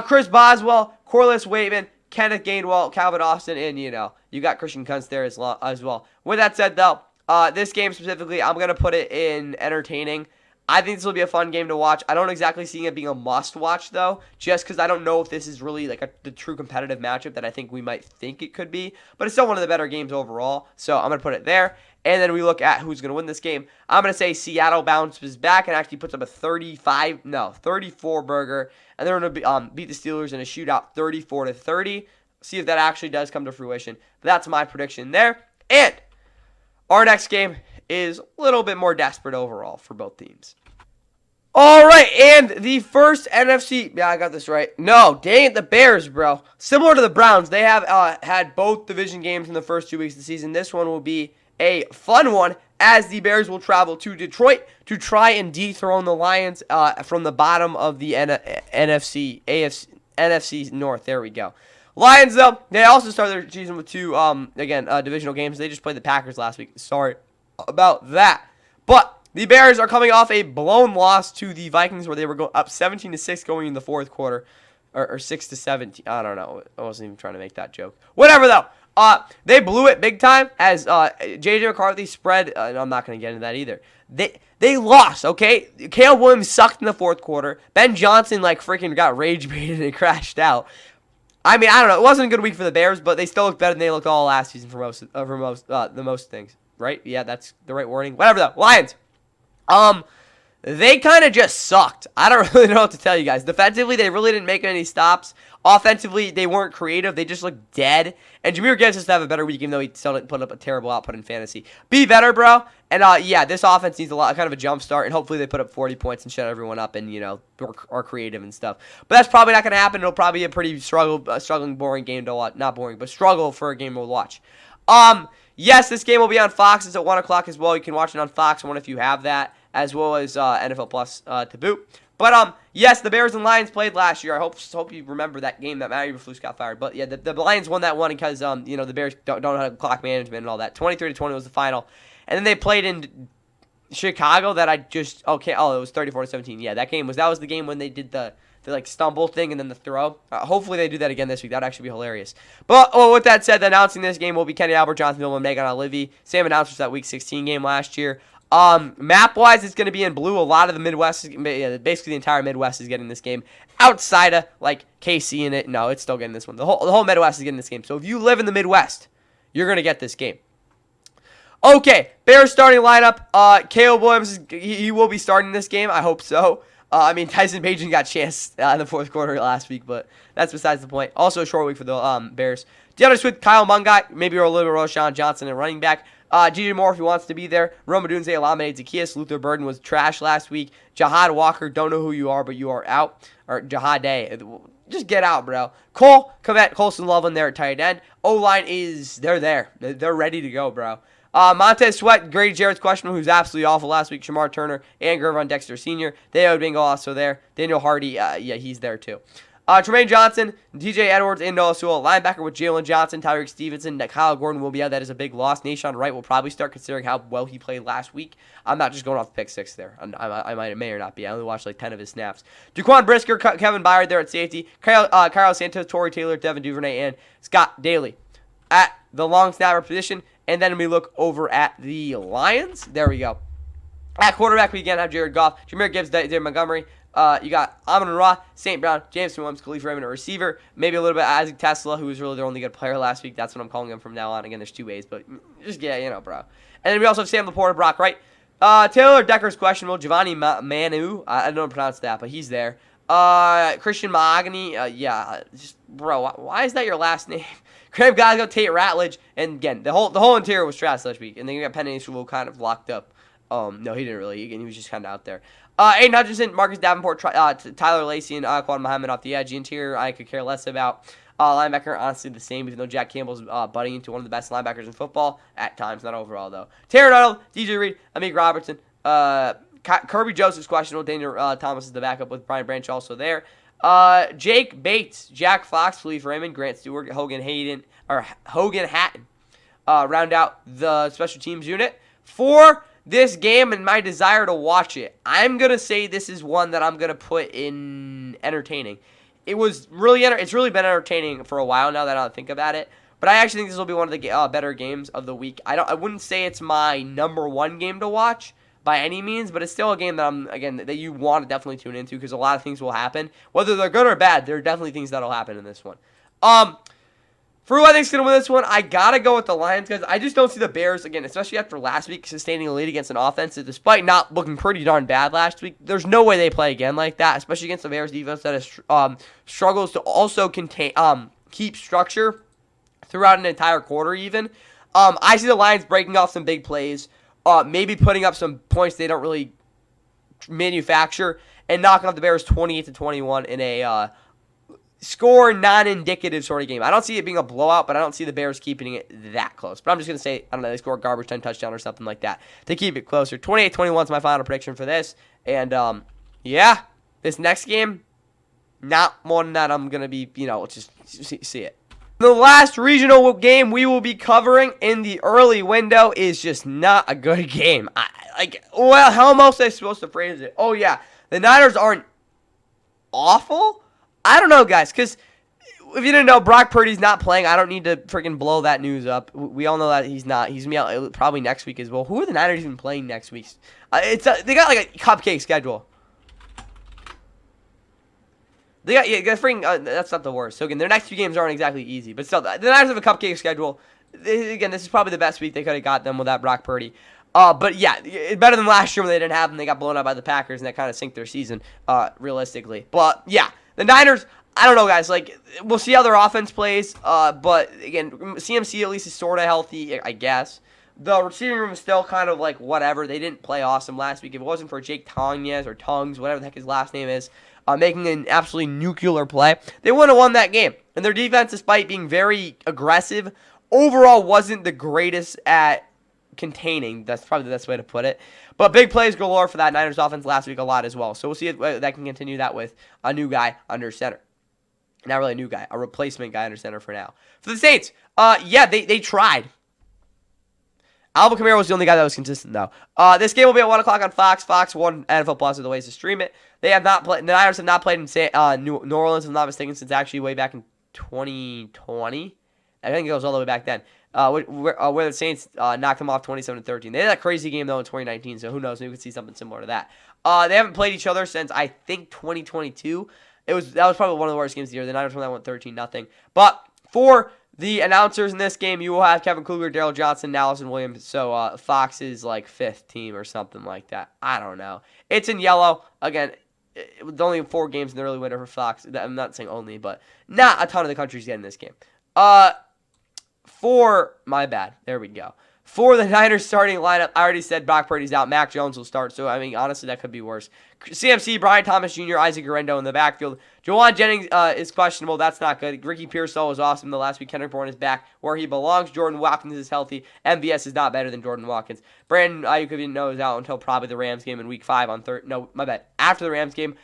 Chris Boswell, Corliss Waitman, Kenneth Gainwell, Calvin Austin, and, you got Christian Kuntz there as well. With that said, though, this game specifically, I'm going to put it in entertaining. I think this will be a fun game to watch. I don't exactly see it being a must-watch, though, just because I don't know if this is really the true competitive matchup that I think we might think it could be. But it's still one of the better games overall, so I'm going to put it there. And then we look at who's going to win this game. I'm going to say Seattle bounces back and actually puts up a 34 burger, and they're going to beat the Steelers in a shootout 34-30. See if that actually does come to fruition. But that's my prediction there. And our next game is a little bit more desperate overall for both teams. All right, and the first NFC... Yeah, I got this right. No, dang it, the Bears, bro. Similar to the Browns, they have had both division games in the first 2 weeks of the season. This one will be a fun one, as the Bears will travel to Detroit to try and dethrone the Lions from the bottom of the NFC North. There we go. Lions, though, they also started their season with two, divisional games. They just played the Packers last week. Sorry about that. But the Bears are coming off a blown loss to the Vikings where they were up 17-6 going in the fourth quarter. Or 6-17. I don't know. I wasn't even trying to make that joke. Whatever, though. They blew it big time as J.J. McCarthy spread. I'm not going to get into that either. They lost, okay? Caleb Williams sucked in the fourth quarter. Ben Johnson, freaking got rage-baited and crashed out. I mean, I don't know. It wasn't a good week for the Bears, but they still look better than they looked all last season for most things. Right? Yeah, that's the right wording. Whatever, though. Lions. They kind of just sucked. I don't really know what to tell you guys. Defensively, they really didn't make any stops. Offensively, they weren't creative. They just looked dead. And Jahmyr Gibbs just to have a better week, even though he still didn't put up a terrible output in fantasy. Be better, bro. And, this offense needs kind of a jump start. And hopefully they put up 40 points and shut everyone up and, are creative and stuff. But that's probably not going to happen. It'll probably be a pretty struggling, boring game to watch. Not boring, but struggle for a game to watch. Yes, this game will be on Fox. It's at 1 o'clock as well. You can watch it on Fox 1 if you have that, as well as NFL Plus to boot. But, yes, the Bears and Lions played last year. I hope you remember that game that Matty Eberflus got fired. But, yeah, the Lions won that one because, the Bears don't have clock management and all that. 23-20 was the final. And then they played in Chicago that it was 34-17. Yeah, that was the game when they did the stumble thing and then the throw. Hopefully they do that again this week. That'd actually be hilarious. But with that said, announcing this game will be Kenny Albert, Jonathan Miller, and Megan Olivi. Same announcers for that Week 16 game last year. Map-wise, it's going to be in blue. A lot of the Midwest, basically the entire Midwest is getting this game. Outside of, KC in it, no, it's still getting this one. The whole Midwest is getting this game. So if you live in the Midwest, you're going to get this game. Okay, Bears starting lineup. Caleb Williams, he will be starting this game. I hope so. Tyson Bagent got chanced in the fourth quarter last week, but that's besides the point. Also a short week for the Bears. DeAndre Swift, Kyle Mungai, maybe a little bit of Roshan Johnson and running back. G.J. Moore, if he wants to be there. Rome Odunze, Alameda Zacchaeus. Luther Burden was trash last week. Jahad Walker, don't know who you are, but you are out. Or Jahad Day. Just get out, bro. Cole Kmet, Colson Loveland there at tight end. O-line they're there. They're ready to go, bro. Montez Sweat, Grady Jarrett's questionable, who's absolutely awful last week. Shamar Turner and Gervon Dexter Sr. Theo Bingo also there. Daniel Hardy, he's there too. Tremaine Johnson, DJ Edwards, and Noah Sewell. Linebacker with Jalen Johnson, Tyreek Stevenson, Kyle Gordon will be out. That is a big loss. Nahshon Wright will probably start considering how well he played last week. I'm not just going off the pick six there. I may or not be. I only watched like 10 of his snaps. Jaquan Brisker, Kevin Byard there at safety. Carlos Santos, Torrey Taylor, Devin Duvernay, and Scott Daly at the long snapper position. And then we look over at the Lions. There we go. At quarterback, we again have Jared Goff, Jahmyr Gibbs, David Montgomery. You got Amon-Ra, St. Brown, James Williams, Khalif Raymond, a receiver. Maybe a little bit of Isaac Tesla, who was really their only good player last week. That's what I'm calling him from now on. Again, there's 2 ways, but just, yeah, you know, bro. And then we also have Sam Laporta, Brock Wright. Taylor Decker's questionable. Giovanni Manu, I don't know how to pronounce that, but he's there. Christian Mahogany, yeah, just, bro, why is that your last name? Graham Glasgow, Tate Ratledge, and again, the whole interior was trash last week. And then you got Penny Sewell kind of locked up. No, he didn't really. Again, he was just kind of out there. Aiden Hutchinson, Marcus Davenport, Tyler Lacey, and Quan Muhammad off the edge. Interior, I could care less about. Linebacker, honestly, the same, even though Jack Campbell's budding into one of the best linebackers in football. At times, not overall, though. Terry Arnold, DJ Reed, Amik Robertson. Kirby Joseph's questionable. Daniel Thomas is the backup with Brian Branch also there. Jake Bates, Jack Fox, Khalif Raymond, Grant Stewart, Hogan Hatton. Round out the special teams unit. For this game and my desire to watch it, I'm going to say this is one that I'm going to put in entertaining. It's really been entertaining for a while now that I think about it. But I actually think this will be one of the better games of the week. I wouldn't say it's my #1 game to watch by any means, but it's still a game that that you want to definitely tune into because a lot of things will happen. Whether they're good or bad, there are definitely things that'll happen in this one. For who I think is going to win this one, I got to go with the Lions because I just don't see the Bears, again, especially after last week, sustaining a lead against an offense that, despite not looking pretty darn bad last week, there's no way they play again like that, especially against the Bears defense that struggles to also keep structure throughout an entire quarter even. I see the Lions breaking off some big plays, maybe putting up some points they don't really manufacture, and knocking off the Bears 28-21 in a score non-indicative sort of game. I don't see it being a blowout, but I don't see the Bears keeping it that close. But I'm just going to say, I don't know, they score a garbage time touchdown or something like that to keep it closer. 28-21 is my final prediction for this. And, yeah, this next game, not one that I'm going to be, just see it. The last regional game we will be covering in the early window is just not a good game. How else am I supposed to phrase it? Oh, yeah, the Niners aren't awful. I don't know, guys, because if you didn't know, Brock Purdy's not playing. I don't need to freaking blow that news up. We all know that he's not. He's going to be out probably next week as well. Who are the Niners even playing next week? They got like a cupcake schedule. They got that's not the worst. So again, their next 2 games aren't exactly easy, but still, the Niners have a cupcake schedule. Again, this is probably the best week they could have got them without Brock Purdy. But yeah, better than last year when they didn't have them. They got blown out by the Packers, and that kind of sank their season, realistically. But yeah. The Niners, I don't know, guys. We'll see how their offense plays. But, again, CMC at least is sort of healthy, I guess. The receiving room is still kind of whatever. They didn't play awesome last week. If it wasn't for Jake Tonges or Tongues, whatever the heck his last name is, making an absolutely nuclear play, they wouldn't have won that game. And their defense, despite being very aggressive, overall wasn't the greatest at containing. That's probably the best way to put it. But big plays galore for that Niners offense last week a lot as well. So we'll see if that can continue that with a new guy under center. Not really a new guy, a replacement guy under center for now. For the Saints, yeah, they tried. Alvin Kamara was the only guy that was consistent, though. This game will be at 1 o'clock on Fox. Fox 1 NFL Plus are the ways to stream it. They have not played. The Niners have not played in New Orleans, if I'm not mistaken, since actually way back in 2020. I think it goes all the way back then. Where the Saints knocked them off 27-13. They had that crazy game, though, in 2019, so who knows? Maybe we could see something similar to that. They haven't played each other since, I think, 2022. That was probably one of the worst games of the year. The Niners won that one 13-0. But for the announcers in this game, you will have Kevin Kugler, Daryl Johnson, and Allison Williams. So Fox is 5th team or something like that. I don't know. It's in yellow. Again, with only 4 games in the early winter for Fox. I'm not saying only, but not a ton of the country's getting this game. My bad. There we go. For the Niners starting lineup, I already said Brock Purdy's out. Mac Jones will start. So, I mean, honestly, that could be worse. CMC, Brian Thomas Jr., Isaac Guerrero in the backfield. Jawan Jennings is questionable. That's not good. Ricky Pearsall was awesome the last week. Kendrick Bourne is back where he belongs. Jordan Watkins is healthy. MVS is not better than Jordan Watkins. Brandon Ayuk, if you didn't know, is out until probably the Rams game in week 5 on Thursday. No, my bad. After the Rams game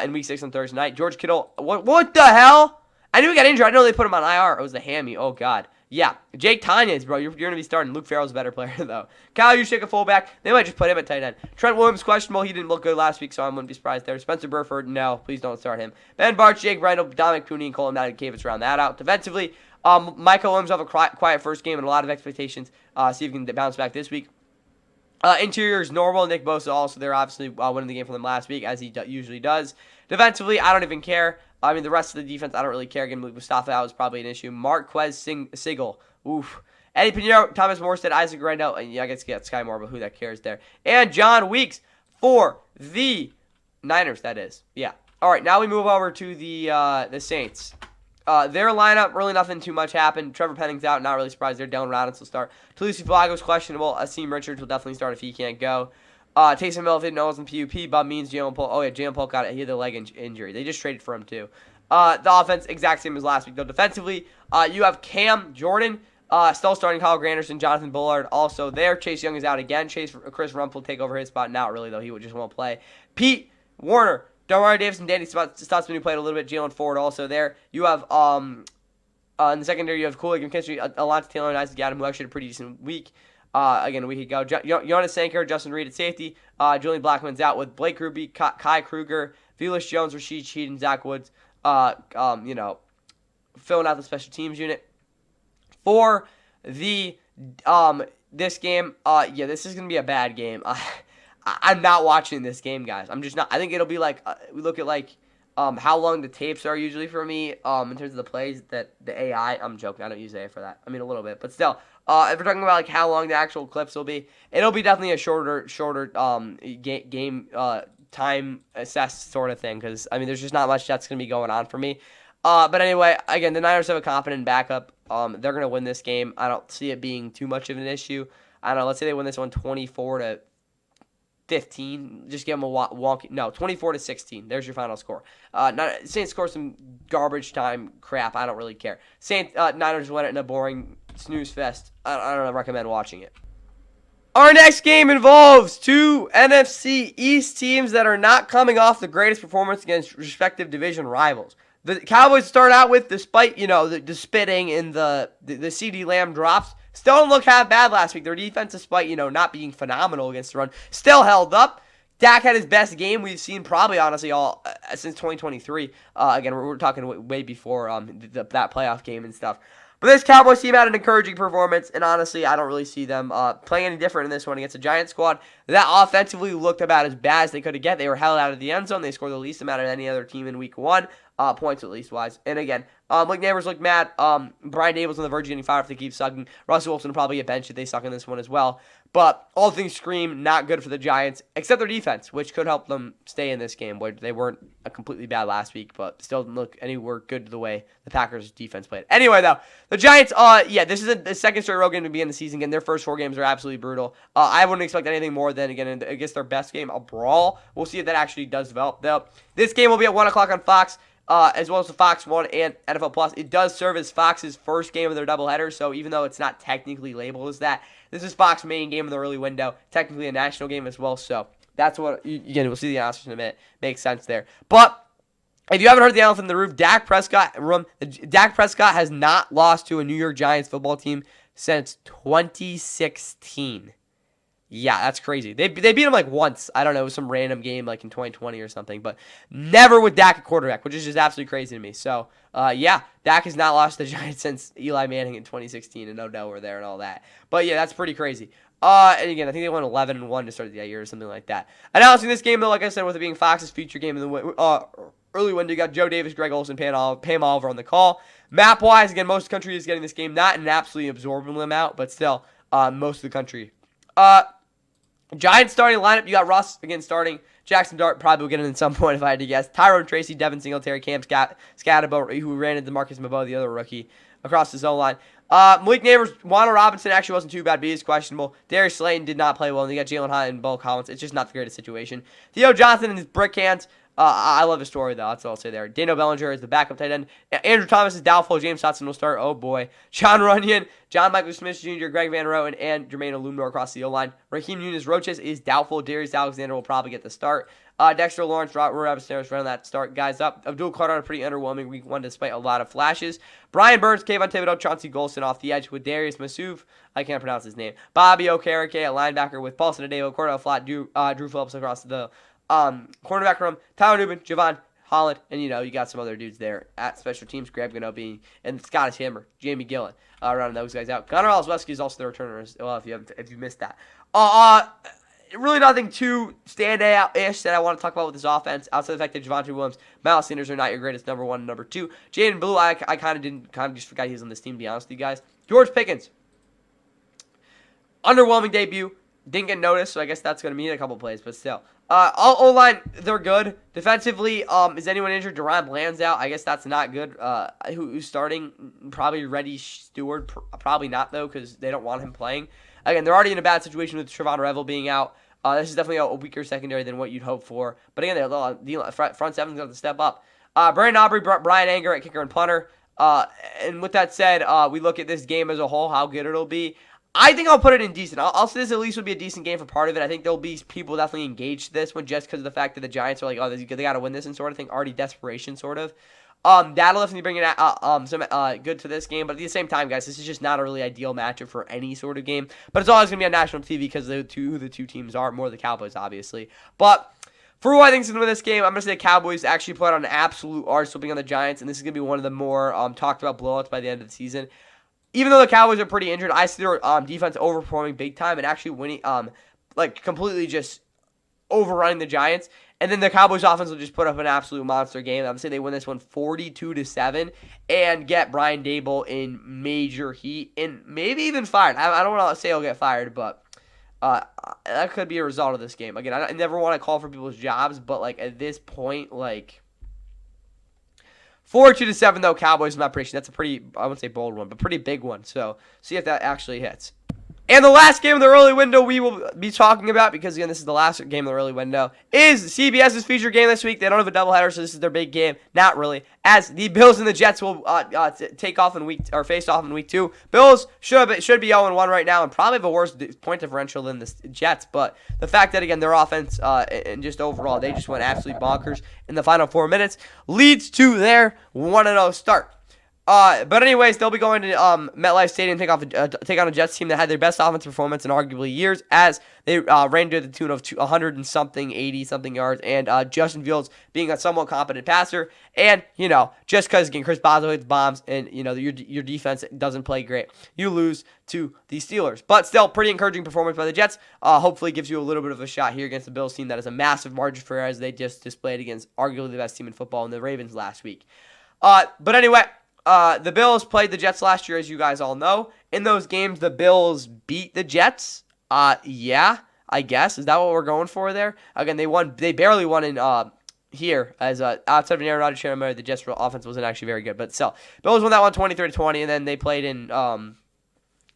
in week 6 on Thursday night. George Kittle, what the hell? I knew he got injured. I know they put him on IR. It was the hammy. Oh, God. Yeah, Jake Tanya's, bro. You're going to be starting. Luke Farrell's a better player, though. Kyle Juszczyk, a fullback. They might just put him at tight end. Trent Williams, questionable. He didn't look good last week, so I wouldn't be surprised there. Spencer Burford, no. Please don't start him. Ben Bartch, Jake Brendel, Dominic Cooney, and Colin Kavitz round that out. Defensively, Michael Williams will have a quiet first game and a lot of expectations. See if he can bounce back this week. Interior is normal. Nick Bosa also there, obviously winning the game for them last week, as he usually does. Defensively, I don't even care. I mean, the rest of the defense, I don't really care. Again, Mustafa out is probably an issue. Marquez Sigel. Oof. Eddie Pinheiro, Thomas Morstead, Isaac Guerrero, and yeah, I guess get Sky Moore, but who that cares there. And John Weeks for the Niners, that is. Yeah. All right, now we move over to the Saints. Their lineup, really nothing too much happened. Trevor Penning's out, not really surprised there. Dylan Robinson will start. Tallusi Flago's questionable. Asim Richards will definitely start if he can't go. Taysom Hill, if it knows in PUP. Bob Means, Jalen Polk. Oh, yeah, Jalen Polk he had the leg injury. They just traded for him, too. The offense, exact same as last week, though. Defensively, you have Cam Jordan. Still starting Kyle Granderson, Jonathan Bullard also there. Chase Young is out again. Chris Rumpf will take over his spot. Not really, though. He just won't play. Pete Warner, Demario Davidson, Danny Stutzman, who played a little bit. Jalen Ford also there. You have, in the secondary, you have Cooley McKinstry, Alontae Taylor, and Isaac Adam, who actually had a pretty decent week. Again, a week ago. Jonas Sanker, Justin Reed at safety. Julian Blackman's out with Blake Ruby, Kai Kruger, Velus Jones, Rashid Shaheed, and Zach Woods. Filling out the special teams unit. For the this game, yeah, this is gonna be a bad game. I'm not watching this game, guys. I'm just not. I think it'll be like we look at like how long the tapes are usually for me in terms of the plays that the AI. I'm joking. I don't use AI for that. I mean a little bit, but still. If we're talking about like how long the actual clips will be, it'll be definitely a shorter game time assessed sort of thing. Because I mean, there's just not much that's gonna be going on for me. But anyway, again, the Niners have a confident backup. They're going to win this game. I don't see it being too much of an issue. I don't know. Let's say they win this one 24-15. Just give them a wonky. No, 24-16. There's your final score. Saints score some garbage time crap. I don't really care. Niners win it in a boring snooze fest. I don't recommend watching it. Our next game involves two NFC East teams that are not coming off the greatest performance against respective division rivals. The Cowboys start out with, despite, the spitting and the CeeDee Lamb drops, still don't look half bad last week. Their defense, despite, not being phenomenal against the run, still held up. Dak had his best game we've seen probably, honestly, all since 2023. Again, we're talking way before that playoff game and stuff. But this Cowboys team had an encouraging performance, and honestly, I don't really see them playing any different in this one against a Giants squad that offensively looked about as bad as they could get. They were held out of the end zone. They scored the least amount of any other team in week 1. Points at least wise. And again, Blake Neighbors looked mad. Brian Daboll's on the verge of getting fired if they keep sucking. Russell Wilson will probably get benched if they suck in this one as well. But all things scream not good for the Giants, except their defense, which could help them stay in this game, where they weren't completely bad last week, but still didn't look anywhere good the way the Packers' defense played. Anyway, though, the Giants, this is the second straight road game to be in the season. Again, their first 4 games are absolutely brutal. I wouldn't expect anything more than, again, against their best game, a brawl. We'll see if that actually does develop, though. This game will be at 1 o'clock on Fox. As well as the Fox 1 and NFL Plus. It does serve as Fox's first game of their doubleheader, so even though it's not technically labeled as that, this is Fox's main game of the early window, technically a national game as well, so that's what, again, we'll see the announcement in a minute. Makes sense there. But if you haven't heard the elephant in the room, Dak Prescott has not lost to a New York Giants football team since 2016. Yeah, that's crazy. They beat him like once. I don't know, it was some random game like in 2020 or something, but never with Dak at quarterback, which is just absolutely crazy to me. So, Dak has not lost the Giants since Eli Manning in 2016 and Odell were there and all that. But yeah, that's pretty crazy. And again, I think they went 11-1 to start the year or something like that. Announcing this game, though, like I said, with it being Fox's feature game in the early window, you got Joe Davis, Greg Olsen, Pam Oliver on the call. Map-wise, again, most of the country is getting this game, not an absolutely absorbent amount, but still, most of the country. Giants starting lineup, you got Russ again starting. Jackson Dart probably will get in at some point if I had to guess. Tyrone Tracy, Devin Singletary, Cam Scatterbo, who ran into Marcus Mabo, the other rookie, across the zone line. Malik Neighbors, Wanner Robinson actually wasn't too bad, but he's questionable. Darius Slayton did not play well, and they got Jalen Hunt and Bo Collins. It's just not the greatest situation. Theo Johnson and his brick hands. I love his story, though. That's all I'll say there. Dano Bellinger is the backup tight end. Andrew Thomas is doubtful. James Hudson will start. Oh, boy. John Runyon, John Michael Smith Jr., Greg Van Roten, and Jermaine Olumdor across the O-line. Raheem Nunez-Roches is doubtful. Darius Alexander will probably get the start. Dexter Lawrence, Roy Abstairs running that start guys up. Abdul Carter, a pretty underwhelming week 1 despite a lot of flashes. Brian Burns, Kayvon Thibodeau, Chauncey Golston off the edge with Darius Masuv. I can't pronounce his name. Bobby Okereke, a linebacker with Paulson Adebo, Cordell Flott, Drew Phillips across the cornerback room. Tyler Newman, Javon Holland, and you got some other dudes there at special teams. Greg Ganobi and Scottish Hammer, Jamie Gillen, running those guys out. Connor Olszewski is also the returner as well. If you missed that, really nothing too standout-ish that I want to talk about with this offense outside of the fact that Javonte Williams, Miles Sanders are not your greatest number 1 and number 2. Jaden Blue, I kind of just forgot he was on this team, to be honest with you guys. George Pickens, underwhelming debut. Didn't get noticed, so I guess that's going to mean a couple plays, but still. O-line, they're good. Defensively, is anyone injured? Deron Bland's out. I guess that's not good. Who's starting? Probably Reddy Stewart. Probably not, though, because they don't want him playing. Again, they're already in a bad situation with Trevon Revel being out. This is definitely a weaker secondary than what you'd hope for. But again, the front seven's going to step up. Brandon Aubrey, Brian Anger at kicker and punter. And with that said, we look at this game as a whole, how good it'll be. I think I'll put it in decent. I'll say this at least would be a decent game for part of it. I think there'll be people definitely engaged this one just because of the fact that the Giants are like, oh, they got to win this and sort of thing. Already desperation, sort of. That'll definitely bring some good to this game. But at the same time, guys, this is just not a really ideal matchup for any sort of game. But it's always going to be on national TV because of who the two teams are. More the Cowboys, obviously. But for who I think is going to win this game, I'm going to say the Cowboys actually put on an absolute arse-whooping on the Giants. And this is going to be one of the more talked about blowouts by the end of the season. Even though the Cowboys are pretty injured, I see their defense overperforming big time and actually winning, completely just overrunning the Giants. And then the Cowboys offense will just put up an absolute monster game. I'm saying they win this one 42-7 and get Brian Daboll in major heat and maybe even fired. I don't want to say he'll get fired, but that could be a result of this game. Again, I never want to call for people's jobs, but at this point, 42-7 though, Cowboys, my prediction. That's a pretty, I wouldn't say bold one, but pretty big one. So see if that actually hits. And the last game of the early window we will be talking about, because again, this is the last game of the early window, is CBS's feature game this week. They don't have a doubleheader, so this is their big game. Not really, as the Bills and the Jets will face off in week 2. Bills should be 0-1 right now, and probably have a worse point differential than the Jets. But the fact that again their offense and just overall they just went absolutely bonkers in the final 4 minutes leads to their 1-0 start. But anyways, they'll be going to MetLife Stadium take on a Jets team that had their best offensive performance in arguably years, as they ran to the tune of 100 and something, 80-something yards, and Justin Fields being a somewhat competent passer. And, just because, again, Chris Boswell hits bombs and, your defense doesn't play great, you lose to the Steelers. But still, pretty encouraging performance by the Jets. Hopefully gives you a little bit of a shot here against the Bills team that is a massive margin for error, as they just displayed against arguably the best team in football in the Ravens last week. But anyway, the Bills played the Jets last year, as you guys all know. In those games, the Bills beat the Jets. Yeah, I guess. Is that what we're going for there? Again, they barely won in here, as outside of an Aaron Rodgers, Sharon Murray, the Jets' offense wasn't actually very good. But still, Bills won that one 23-20, and then they played in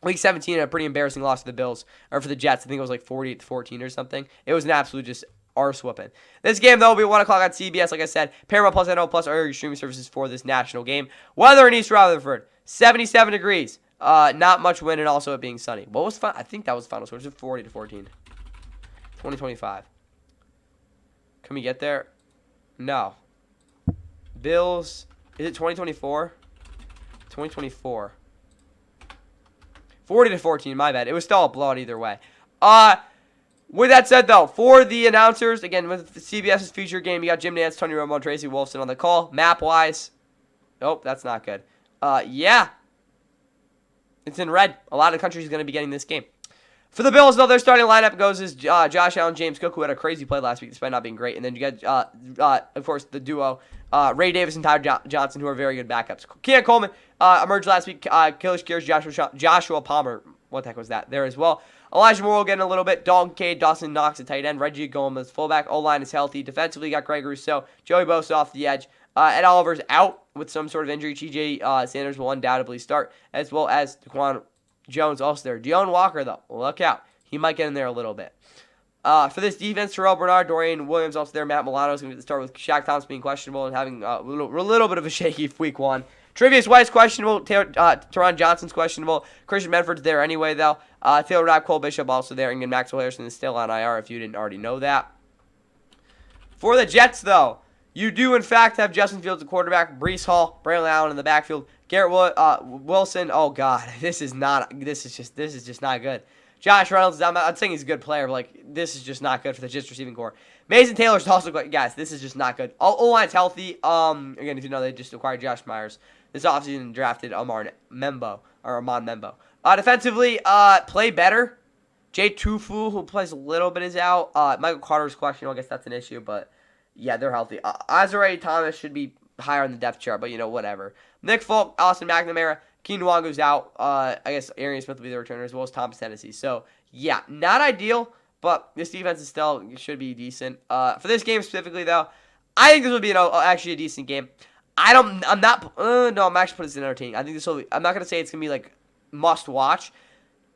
Week 17, a pretty embarrassing loss to the Bills, or for the Jets. I think it was 48-14 or something. It was an absolute just arse whooping. This game, though, will be 1 o'clock on CBS. Like I said, Paramount Plus, NO Plus are your streaming services for this national game. Weather in East Rutherford, 77 degrees. Not much wind, and also it being sunny. What was fun? I think that was the final score. It was 40-14. 2025. Can we get there? No. Bills. Is it 2024? 2024. 40-14, my bad. It was still a blowout either way. With that said, though, for the announcers, again, with CBS's feature game, you got Jim Nantz, Tony Romo, and Tracy Wolfson on the call. Map-wise, nope, that's not good. Yeah. It's in red. A lot of countries are going to be getting this game. For the Bills, though, their starting lineup goes as Josh Allen, James Cook, who had a crazy play last week despite not being great. And then you got, of course, the duo, Ray Davis and Tyler Johnson, who are very good backups. Keon Coleman emerged last week. Kalish Gears, Joshua Palmer. What the heck was that? There as well. Elijah Moore will get in a little bit. Dalton Cade, Dawson Knox at tight end. Reggie Gomez fullback. O-line is healthy. Defensively, you got Greg Rousseau. Joey Bosa off the edge. Ed Oliver's out with some sort of injury. TJ Sanders will undoubtedly start, as well as Daquan Jones also there. Deone Walker, though, look out. He might get in there a little bit. For this defense, Terrell Bernard, Dorian Williams also there. Matt Milano's going to get the start with Shaq Thompson being questionable and having a little bit of a shaky week one. Tre'Davious White's questionable. Teron Johnson's questionable. Christian Medford's there anyway, though. Taylor Rapp, Cole Bishop also there. And Maxwell Harrison is still on IR if you didn't already know that. For the Jets, though, you do, in fact, have Justin Fields at quarterback, Breece Hall, Braylon Allen in the backfield, Garrett Wilson. Oh, God, this is just not good. Josh Reynolds, I'm saying he's a good player, but, like, this is just not good for the Jets receiving core. Mason Taylor's also good. Guys, this is just not good. O-line's healthy. Again, if you know, they just acquired Josh Myers. This offseason drafted Amon Membo. Defensively, play better. Jay Tufu, who plays a little bit, is out. Michael Carter's questionable. I guess that's an issue, but, yeah, they're healthy. Azariah Thomas should be higher on the depth chart, but, you know, whatever. Nick Folk, Austin McNamara. Keenan Nwangu's out. I guess Arian Smith will be the returner, as well as Thomas Tennessee. So, yeah, not ideal, but this defense is still should be decent. For this game specifically, though, I think this will be actually a decent game. I'm actually putting this in entertaining. I think this will be, I'm not going to say it's going to be, like, must watch,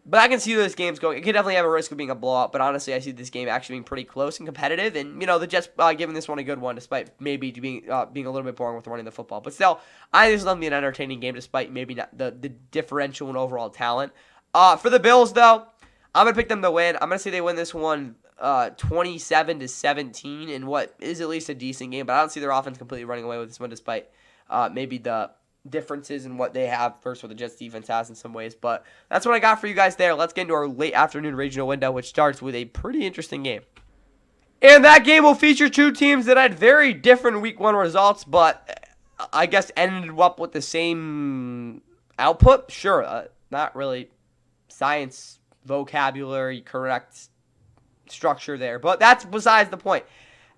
but I can see this game's going. It could definitely have a risk of being a blowout, but honestly, I see this game actually being pretty close and competitive, and, you know, the Jets giving this one a good one, despite maybe being a little bit boring with running the football. But still, I think this is going to be an entertaining game, despite maybe not the differential in overall talent. For the Bills, though, I'm going to pick them to win. I'm going to say they win this one 27-17 in what is at least a decent game, but I don't see their offense completely running away with this one, despite maybe the differences in what they have versus what the Jets defense has in some ways. But that's what I got for you guys there. Let's get into our late afternoon regional window, which starts with a pretty interesting game. And that game will feature two teams that had very different week one results, but I guess ended up with the same output. Sure, not really science vocabulary correct structure there, but that's besides the point.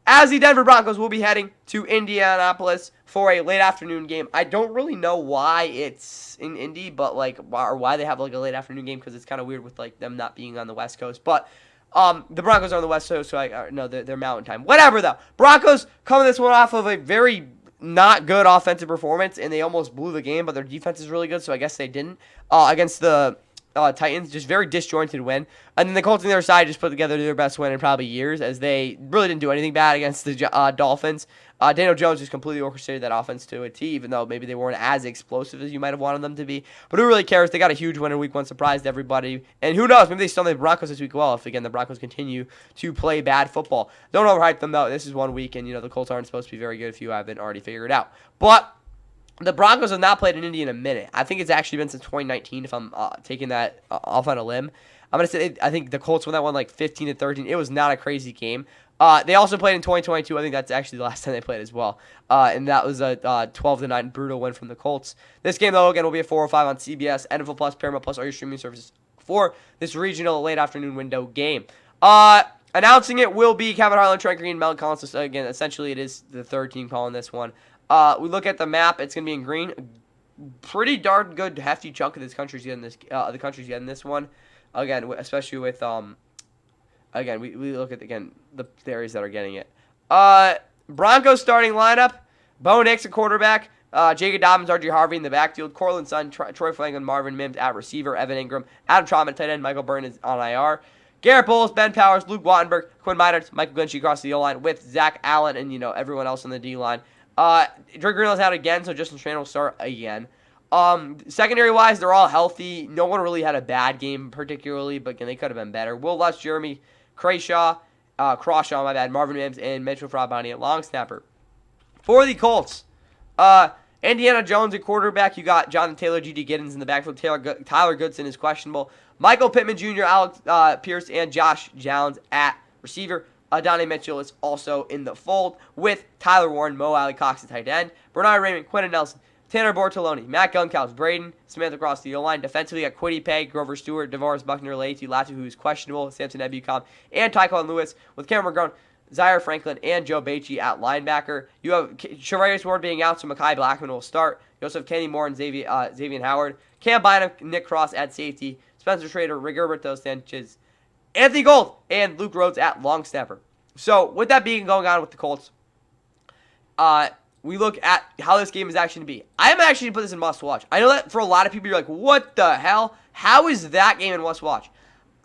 As the Denver Broncos will be heading to Indianapolis for a late afternoon game. I don't really know why it's in Indy, but or why they have a late afternoon game, because it's kind of weird with them not being on the West Coast. But the Broncos are on the West Coast, so they're Mountain Time. Whatever though. Broncos coming this one off of a very not good offensive performance, and they almost blew the game, but their defense is really good, so I guess they didn't against the Titans. Just very disjointed win. And then the Colts on the other side just put together their best win in probably years, as they really didn't do anything bad against the Dolphins. Daniel Jones just completely orchestrated that offense to a T, even though maybe they weren't as explosive as you might have wanted them to be. But who really cares? They got a huge win in week one, surprised everybody. And who knows? Maybe they still the Broncos this week well, if, again, the Broncos continue to play bad football. Don't overhype them, though. This is 1 week, and, the Colts aren't supposed to be very good if you haven't already figured it out. But the Broncos have not played in Indy in a minute. I think it's actually been since 2019, if I'm taking that off on a limb. I'm going to say I think the Colts won that one 15-13. It was not a crazy game. They also played in 2022. I think that's actually the last time they played as well. And that was a 12-9 brutal win from the Colts. This game, though, again, will be at 4:05 on CBS, NFL Plus, Paramount Plus, all your streaming services for this regional late afternoon window game. Announcing it will be Kevin Harlan, Trent Green, Mel Collins. So again, essentially it is the third team calling this one. We look at the map. It's going to be in green. Pretty darn good, hefty chunk of this country's getting this. The country's getting this one. Again, especially with again, we look at the areas that are getting it. Broncos starting lineup: Bo Nix at quarterback, Jacob Dobbins, R.J. Harvey in the backfield, Cortland Sutton, Troy Franklin, Marvin Mims at receiver, Evan Ingram, Adam Trautman at tight end, Michael Byrne is on IR. Garrett Bowles, Ben Powers, Luke Wattenberg, Quinn Meinerz, Michael Glinchey across the O-line with Zach Allen and everyone else on the D-line. Drake Greenlow's out again, so Justin Strand will start again. Secondary-wise, they're all healthy. No one really had a bad game particularly, but again, they could have been better. Will Lutz, Jeremy Crawshaw, Marvin Mims, and Mitchell Frabani at long snapper. For the Colts, Indiana Jones at quarterback. You got Jonathan Taylor, G.D. Giddens in the backfield. Tyler Goodson is questionable. Michael Pittman Jr., Alex Pierce, and Josh Jones at receiver. Donnie Mitchell is also in the fold with Tyler Warren, Mo Alley Cox at tight end. Bernard Raymond, Quentin Nelson, Tanner Bortoloni, Matt Gunkhouse, Braden Smith across the O-line. Defensively, got Kwity Paye, Grover Stewart, DeVaris Buckner, Leatu Latu, who's questionable, Samson Ebukam, and Tyquan Lewis with Cameron McGrone, Zaire Franklin, and Joe Bachi at linebacker. You have Shavarius Ward being out, so Mekhi Blackman will start. You also have Kenny Moore and Xavier Howard. Cam Bynum, Nick Cross at safety. Spencer Schrader, Rigoberto Sanchez, Anthony Gold and Luke Rhodes at long snapper. So with that being going on with the Colts, we look at how this game is actually going to be. I'm actually going to put this in must watch. I know that for a lot of people, you're like, what the hell? How is that game in must watch?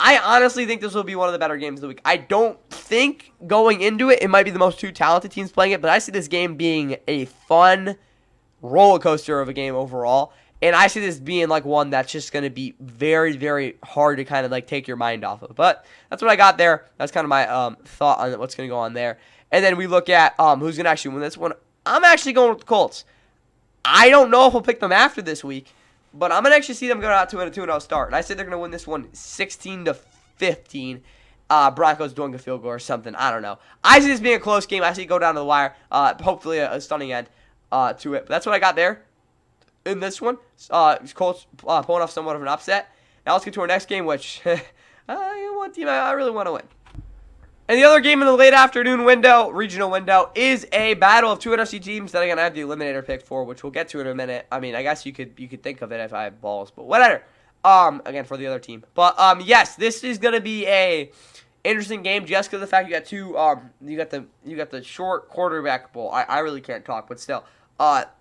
I honestly think this will be one of the better games of the week. I don't think going into it, it might be the most two talented teams playing it, but I see this game being a fun roller coaster of a game overall. And I see this being like one that's just going to be very, very hard to kind of like take your mind off of. But that's what I got there. That's kind of my thought on what's going to go on there. And then we look at who's going to actually win this one. I'm actually going with the Colts. I don't know if we'll pick them after this week, but I'm going to actually see them go out to a 2-0 start. And I say they're going to win this one 16-15. Broncos doing a field goal or something. I don't know. I see this being a close game. I see it go down to the wire. Hopefully a stunning end to it. But that's what I got there in this one. Colts pulling off somewhat of an upset. Now let's get to our next game, which one team I really want to win. And the other game in the late afternoon window, regional window, is a battle of two NFC teams that again I have the eliminator pick for, which we'll get to in a minute. I mean, I guess you could think of it if I have balls, but whatever. Again for the other team. But yes, this is gonna be a interesting game just because of the fact you got two you got the short quarterback bowl. I really can't talk, but still.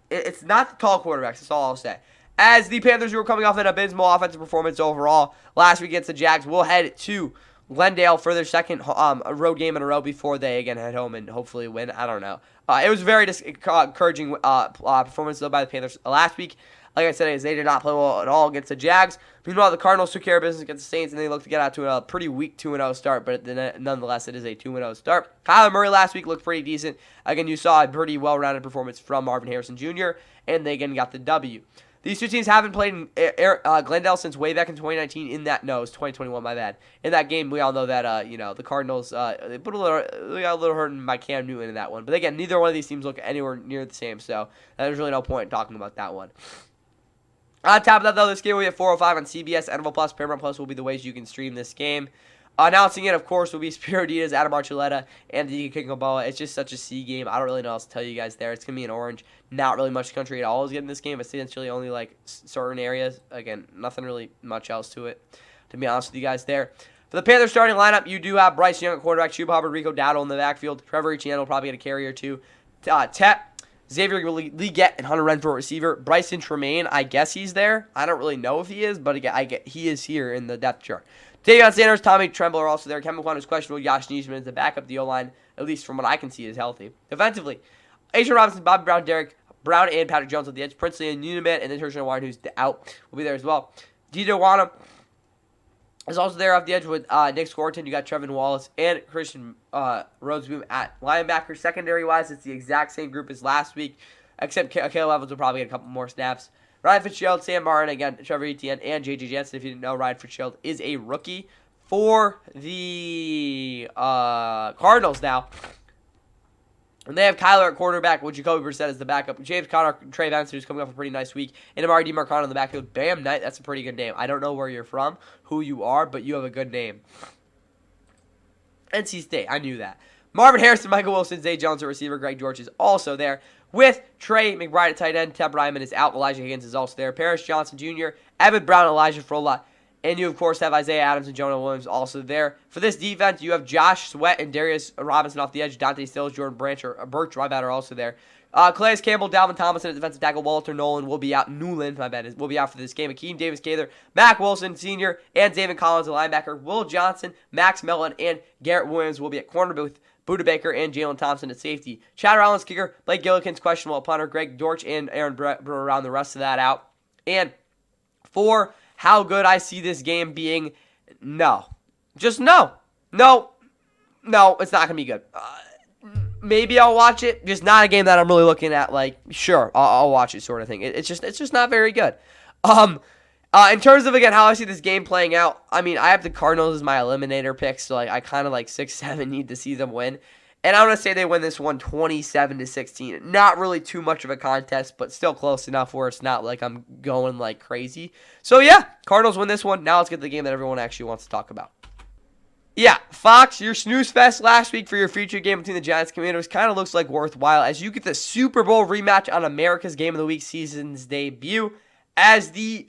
It's not the tall quarterbacks, that's all I'll say. As the Panthers who were coming off an abysmal offensive performance overall last week against the Jags will head to Glendale for their second road game in a row before they again head home and hopefully win. I don't know. It was a very encouraging performance though by the Panthers last week. Like I said, they did not play well at all against the Jags. Meanwhile, the Cardinals took care of business against the Saints, and they looked to get out to a pretty weak 2-0 start, but nonetheless, it is a 2-0 start. Kyler Murray last week looked pretty decent. Again, you saw a pretty well-rounded performance from Marvin Harrison Jr., and they again got the W. These two teams haven't played in Glendale since way back in 2019. In that, no, it's 2021. My bad. In that game, we all know that the Cardinals they got a little hurt by Cam Newton in that one. But again, neither one of these teams look anywhere near the same, so there's really no point in talking about that one. On top of that, though, this game will be at 4:05 on CBS, NFL Plus, Paramount Plus will be the ways you can stream this game. Announcing it, of course, will be Spiro Diaz, Adam Archuleta, and the King Balboa. It's just such a C game. I don't really know what else to tell you guys there. It's going to be in orange. Not really much country at all is getting this game. Essentially only like certain areas. Again, nothing really much else to it, to be honest with you guys there. For the Panthers starting lineup, you do have Bryce Young at quarterback, Chuba Hubbard, Rico Dowdle in the backfield. Trevor Etienne will probably get a carry or two. Tep, Xavier Legette, and Hunter Renfrow receiver. Bryson Tremaine, I guess he's there. I don't really know if he is, but he is here in the depth chart. Deion Sanders, Tommy Tremble are also there. Kevin McCown is questionable. Josh Nijman is the backup. The O-line, at least from what I can see, is healthy. Defensively, Adrian Robinson, Bobby Brown, Derek Brown, and Patrick Jones on the edge. Princely and Uniman, and then Tertian Warren, who's out, will be there as well. Dieter Wana is also there off the edge with Nick Scorton. You got Trevin Wallace and Christian Rhodesboom at linebacker. Secondary-wise, it's the exact same group as last week, except Caleb Evans will probably get a couple more snaps. Ryan Fitzgerald, Sam Martin, again, Trevor Etienne, and J.J. Jensen. If you didn't know, Ryan Fitzgerald is a rookie for the Cardinals now. And they have Kyler at quarterback, with Jacoby Brissett as the backup. James Conner, Trey Vance, who's coming off a pretty nice week. And Amari DeMarcano in the backfield. Bam Knight, that's a pretty good name. I don't know where you're from, who you are, but you have a good name. NC State, I knew that. Marvin Harrison, Michael Wilson, Zay Jones at receiver. Greg George is also there. With Trey McBride at tight end. Ted Ryman is out. Elijah Higgins is also there. Paris Johnson Jr., Evan Brown, Elijah Frola. And you, of course, have Isaiah Adams and Jonah Williams also there. For this defense, you have Josh Sweat and Darius Robinson off the edge. Dante Stills, Jordan Birch, my bad, are also there. Calais Campbell, Dalvin Tomlinson at defensive tackle. Walter Nolan will be out. Newland, my bad, will be out for this game. Akeem Davis Gaither, Mac Wilson Sr., and David Collins, the linebacker. Will Johnson, Max Mellon, and Garrett Williams will be at corner with Buda Baker and Jalen Thompson at safety. Chatter Allen's kicker, Blake Gillikin's questionable punter. Greg Dortch and Aaron Brewer around the rest of that out. And for how good I see this game being, no. Just no. No, it's not going to be good. Maybe I'll watch it. Just not a game that I'm really looking at like, sure, I'll watch it sort of thing. It's just not very good. In terms of, again, how I see this game playing out, I mean, I have the Cardinals as my eliminator pick, so like I kind of like 6-7 need to see them win. And I'm going to say they win this one 27-16. Not really too much of a contest, but still close enough where it's not like I'm going like crazy. So yeah, Cardinals win this one. Now let's get to the game that everyone actually wants to talk about. Yeah, Fox, your snooze fest last week for your featured game between the Giants and Commanders kind of looks like worthwhile as you get the Super Bowl rematch on America's Game of the Week season's debut as the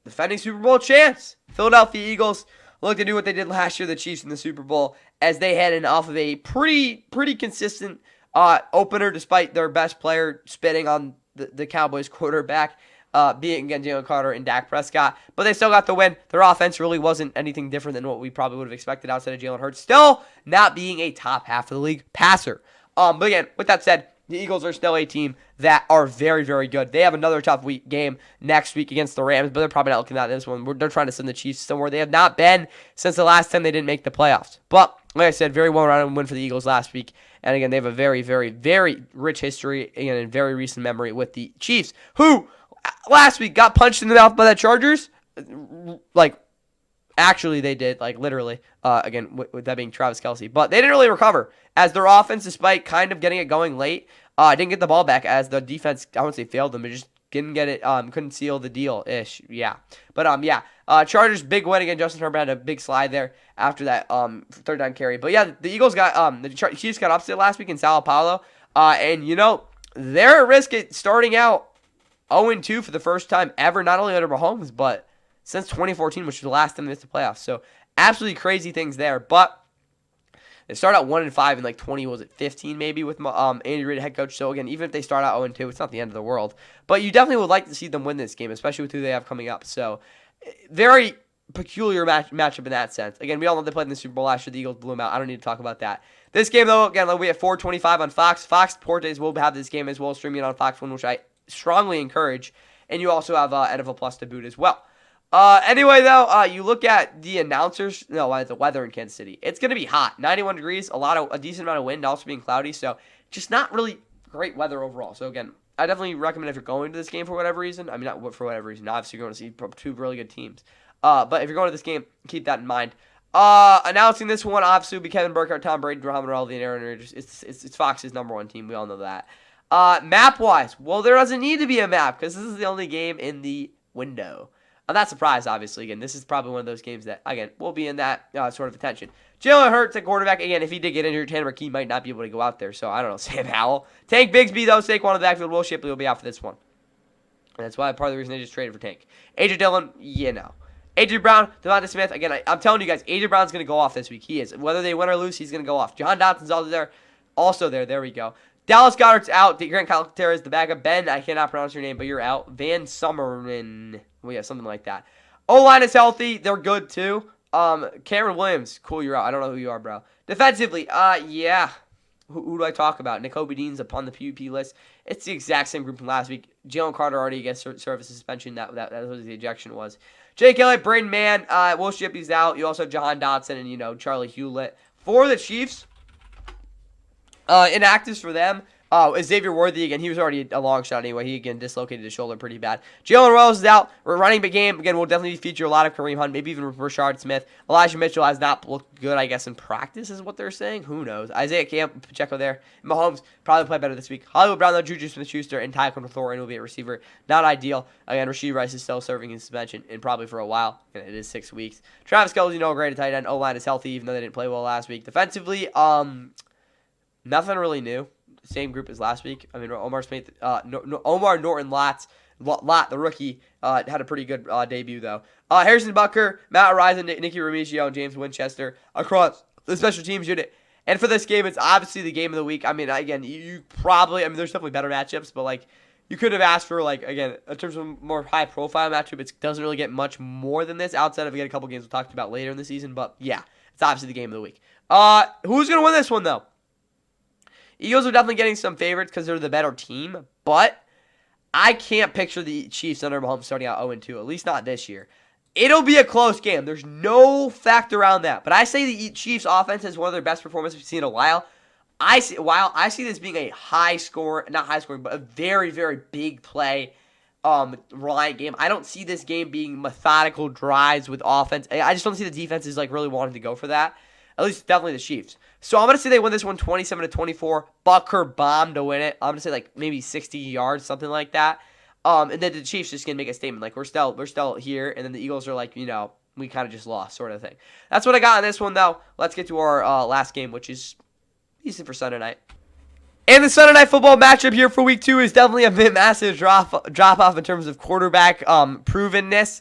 defending Super Bowl champs, Philadelphia Eagles, look to do what they did last year, the Chiefs in the Super Bowl, as they head in off of a pretty consistent opener, despite their best player spitting on the Cowboys quarterback, being against Jalen Carter and Dak Prescott. But they still got the win. Their offense really wasn't anything different than what we probably would have expected outside of Jalen Hurts, still not being a top half of the league passer. But again, with that said, the Eagles are still a team that are very, very good. They have another tough game next week against the Rams, but they're probably not looking at this one. They're trying to send the Chiefs somewhere they have not been since the last time they didn't make the playoffs. But like I said, very well-rounded win for the Eagles last week. And again, they have a very, very, very rich history and in very recent memory with the Chiefs, who last week got punched in the mouth by the Chargers. Actually, they did, literally, again, with that being Travis Kelce. But they didn't really recover, as their offense, despite kind of getting it going late, didn't get the ball back, as the defense, I wouldn't say failed them, but just didn't get it, couldn't seal the deal-ish, yeah. But, Chargers, big win again. Justin Herbert had a big slide there after that third down carry. But, yeah, the Eagles got, the Chiefs got upset last week in Sao Paulo, and, they're at risk at starting out 0-2 for the first time ever, not only under Mahomes, but since 2014, which was the last time they missed the playoffs. So absolutely crazy things there. But they start out 1-5 in 2015 maybe with Andy Reid head coach. So again, even if they start out 0-2, it's not the end of the world. But you definitely would like to see them win this game, especially with who they have coming up. So very peculiar matchup in that sense. Again, we all know they played in the Super Bowl last year. The Eagles blew them out. I don't need to talk about that. This game, though, again, we have 4:25 on Fox. Fox Sports will have this game as well, streaming it on Fox 1, which I strongly encourage. And you also have NFL Plus to boot as well. Anyway, though, you look at the announcers. No, the weather in Kansas City. It's going to be hot. 91 degrees, a decent amount of wind, also being cloudy. So just not really great weather overall. So again, I definitely recommend if you're going to this game for whatever reason. I mean, not for whatever reason. Obviously, you're going to see two really good teams. But if you're going to this game, keep that in mind. Announcing this one, obviously, will be Kevin Burkhardt, Tom Brady, Muhammad Ali, and Aaron Rodgers. It's Fox's number one team. We all know that. Map-wise, well, there doesn't need to be a map because this is the only game in the window. I'm not surprised, obviously. Again, this is probably one of those games that, again, will be in that sort of attention. Jalen Hurts at quarterback. Again, if he did get injured, Tanner McKee might not be able to go out there. So, I don't know. Sam Howell. Tank Bigsby, though. Saquon in the backfield. Will Shipley will be out for this one. And that's why part of the reason they just traded for Tank. A.J. Dillon, A.J. Brown, Devonta Smith. Again, I'm telling you guys, A.J. Brown's going to go off this week. He is. Whether they win or lose, he's going to go off. Jahan Dotson's also there. There we go. Dallas Goedert's out. Grant Calcaterra is the backup. Ben, I cannot pronounce your name, but you're out. Van Summerman. Well, yeah, something like that. O-line is healthy. They're good, too. Cameron Williams. Cool, you're out. I don't know who you are, bro. Defensively, yeah. Who do I talk about? Nakobe Dean's upon the PUP list. It's the exact same group from last week. Jalen Carter already gets service suspension. That was the ejection was. Jake Elliott, Braden Mann, Will Shipley's out. You also have Jahan Dotson and, Charlie Hewlett. For the Chiefs, inactives for them. Xavier Worthy, again, he was already a long shot anyway. He, again, dislocated his shoulder pretty bad. Jalen Rose is out. We're running the game. Again, we'll definitely feature a lot of Kareem Hunt, maybe even Rashard Smith. Elijah Mitchell has not looked good, I guess, in practice is what they're saying. Who knows? Isaiah Camp, Pacheco there. Mahomes probably play better this week. Hollywood Brown, though, Juju Smith-Schuster, and Tyquan Thornton will be a receiver. Not ideal. Again, Rashee Rice is still serving his suspension, and probably for a while. And it is 6 weeks. Travis Kelce, great at tight end. O-line is healthy, even though they didn't play well last week. Defensively, nothing really new. Same group as last week. I mean, Omar Norton Lott, the rookie, had a pretty good debut, though. Harrison Butker, Matt Ryan, Nicky Remigio, and James Winchester across the special teams unit. And for this game, it's obviously the game of the week. I mean, again, you probably, there's definitely better matchups, but, you could have asked for, again, in terms of more high-profile matchup, it doesn't really get much more than this outside of, again, a couple games we'll talk about later in the season. But, yeah, it's obviously the game of the week. Who's going to win this one, though? Eagles are definitely getting some favorites because they're the better team, but I can't picture the Chiefs under Mahomes starting out 0-2, at least not this year. It'll be a close game. There's no fact around that. But I say the Chiefs' offense is one of their best performances we've seen in a while. I see this being a high score, not high scoring, but a very, very big play reliant game. I don't see this game being methodical drives with offense. I just don't see the defenses really wanting to go for that. At least definitely the Chiefs. So I'm going to say they win this one 27-24. Butker bomb to win it. I'm going to say maybe 60 yards, something like that. And then the Chiefs just going to make a statement we're still here. And then the Eagles are we kind of just lost sort of thing. That's what I got on this one, though. Let's get to our last game, which is decent for Sunday night. And the Sunday night football matchup here for week 2 is definitely a massive drop off in terms of quarterback provenness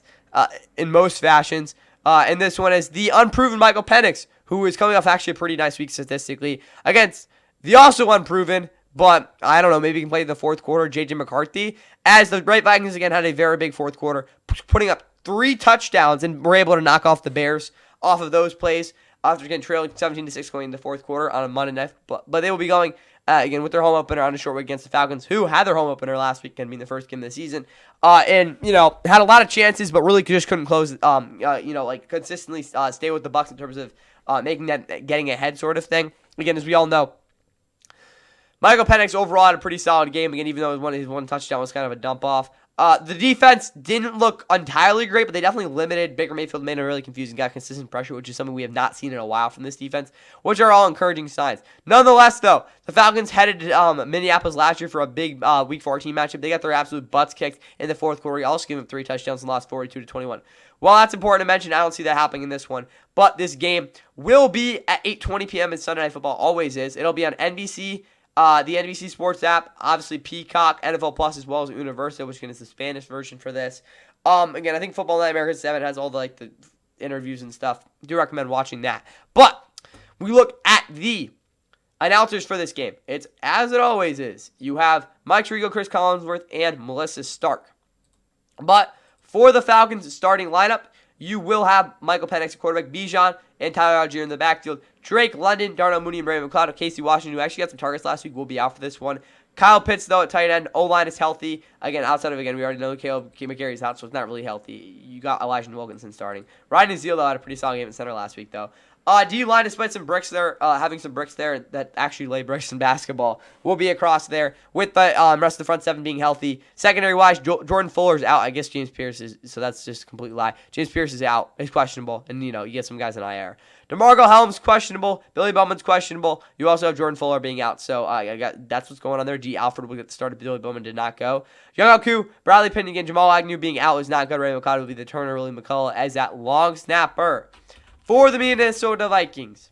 in most fashions. And this one is the unproven Michael Penix, who is coming off actually a pretty nice week statistically against the also unproven, but I don't know, maybe he can play in the fourth quarter, J.J. McCarthy, as the Great Vikings again had a very big fourth quarter, putting up 3 touchdowns and were able to knock off the Bears off of those plays after getting trailing 17-6 going into the fourth quarter on a Monday night. But they will be going again with their home opener on a short week against the Falcons, who had their home opener last weekend being the first game of the season, and had a lot of chances, but really just couldn't close. Consistently stay with the Bucs in terms of getting ahead sort of thing. Again, as we all know, Michael Penix overall had a pretty solid game. Again, even though his one touchdown was kind of a dump off. The defense didn't look entirely great, but they definitely limited. Baker Mayfield made it really confusing, got consistent pressure, which is something we have not seen in a while from this defense, which are all encouraging signs. Nonetheless, though, the Falcons headed to Minneapolis last year for a big Week 14 matchup. They got their absolute butts kicked in the fourth quarter. He also gave them 3 touchdowns and lost 42-21. While that's important to mention, I don't see that happening in this one. But this game will be at 8:20 p.m. in Sunday Night Football. Always is. It'll be on NBC. The NBC Sports app, obviously Peacock, NFL Plus, as well as Universal, which is the Spanish version for this. Again, I think Football Night America 7 has all the interviews and stuff. Do recommend watching that. But we look at the announcers for this game. It's as it always is. You have Mike Tirico, Chris Collinsworth, and Melissa Stark. But for the Falcons starting lineup, you will have Michael Penix, quarterback, Bijan, and Tyler Algier in the backfield. Drake London, Darnell Mooney, and Brandon McLeod. Casey Washington, who actually got some targets last week, will be out for this one. Kyle Pitts, though, at tight end. O-line is healthy. Again, outside of, we already know Caleb McGarry's out, so it's not really healthy. You got Elijah Wilkinson starting. Ryan Nazeal, though, had a pretty solid game at center last week, though. D-line, despite some bricks there, having some bricks there that actually lay bricks in basketball, will be across there with the rest of the front seven being healthy. Secondary-wise, Jordan Fuller's out. I guess James Pierce is, so that's just a complete lie. James Pierce is out. He's questionable, and, you get some guys in IR. DeMarco Helms, questionable. Billy Bowman's questionable. You also have Jordan Fuller being out, so that's what's going on there. D. Alfred will get the start, but Billy Bowman did not go. Young Aku, Bradley Pinion, Jamal Agnew being out is not good. Ray McLeod will be the turner. Willie McCullough as that long snapper. For the Minnesota Vikings,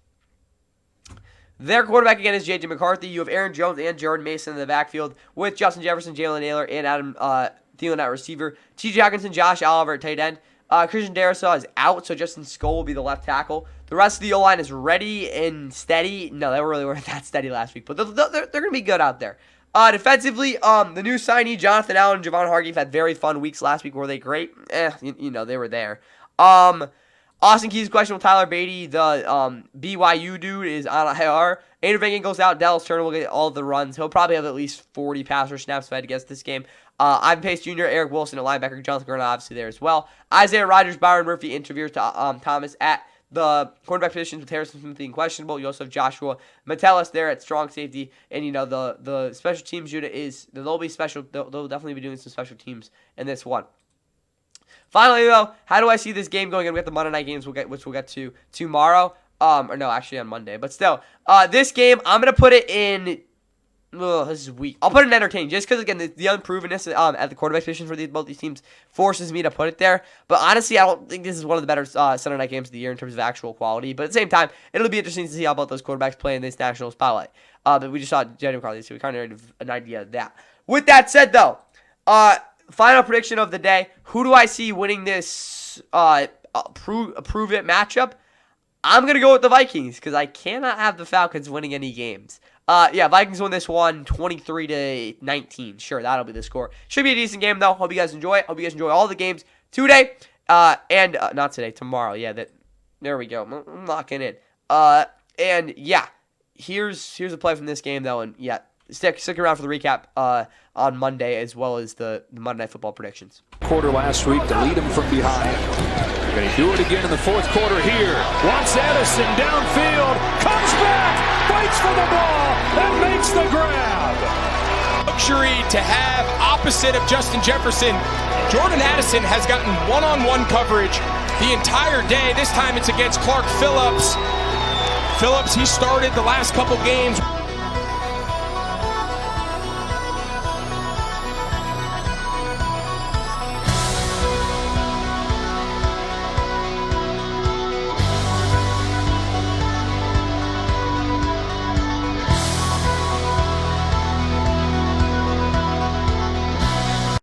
their quarterback again is J.J. McCarthy. You have Aaron Jones and Jordan Mason in the backfield with Justin Jefferson, Jalen Naylor, and Adam Thielen at receiver. T.J. Hawkinson, Josh Oliver at tight end. Christian Darrisaw is out, so Justin Skoll will be the left tackle. The rest of the O-line is ready and steady. No, they really weren't that steady last week, but they're going to be good out there. Defensively, the new signee, Jonathan Allen and Javon Hargrave, had very fun weeks last week. Were they great? They were there. Austin Keys questionable. Tyler Beatty, the BYU dude, is on IR. Andrew Van Ginkel's out. Dallas Turner will get all of the runs. He'll probably have at least 40 passer snaps if I had to guess this game. Ivan Pace Jr., Eric Wilson, a linebacker. Jonathan Gurnett obviously there as well. Isaiah Rodgers, Byron Murphy, interviews to Thomas at the quarterback positions with Harrison Smith being questionable. You also have Joshua Metellus there at strong safety. And, the special teams unit is, they'll be special. They'll definitely be doing some special teams in this one. Finally, though, how do I see this game going? And we have the Monday night games, which we'll get to tomorrow. Actually on Monday. But still, this game, I'm going to put it in. This is weak. I'll put it in entertaining just because, again, the unprovenness at the quarterback position for both these teams forces me to put it there. But honestly, I don't think this is one of the better Sunday night games of the year in terms of actual quality. But at the same time, it'll be interesting to see how both those quarterbacks play in this national spotlight. But we just saw J.J. McCarthy, so we kind of have an idea of that. With that said, though, final prediction of the day. Who do I see winning this prove it matchup? I'm going to go with the Vikings because I cannot have the Falcons winning any games. Vikings win this one 23-19. Sure, that'll be the score. Should be a decent game, though. Hope you guys enjoy it. Hope you guys enjoy all the games today. Not today, tomorrow. Yeah, there we go. I'm locking in. Here's a play from this game, though. And, stick around for the recap on Monday as well as the Monday Night Football predictions. Quarter last week to lead him from behind. They're going to do it again in the fourth quarter here. Wants Edison downfield. Comes back. Fights for the ball and makes the grab. Luxury to have opposite of Justin Jefferson. Jordan Addison has gotten one-on-one coverage the entire day. This time it's against Clark Phillips. Phillips, he started the last couple games.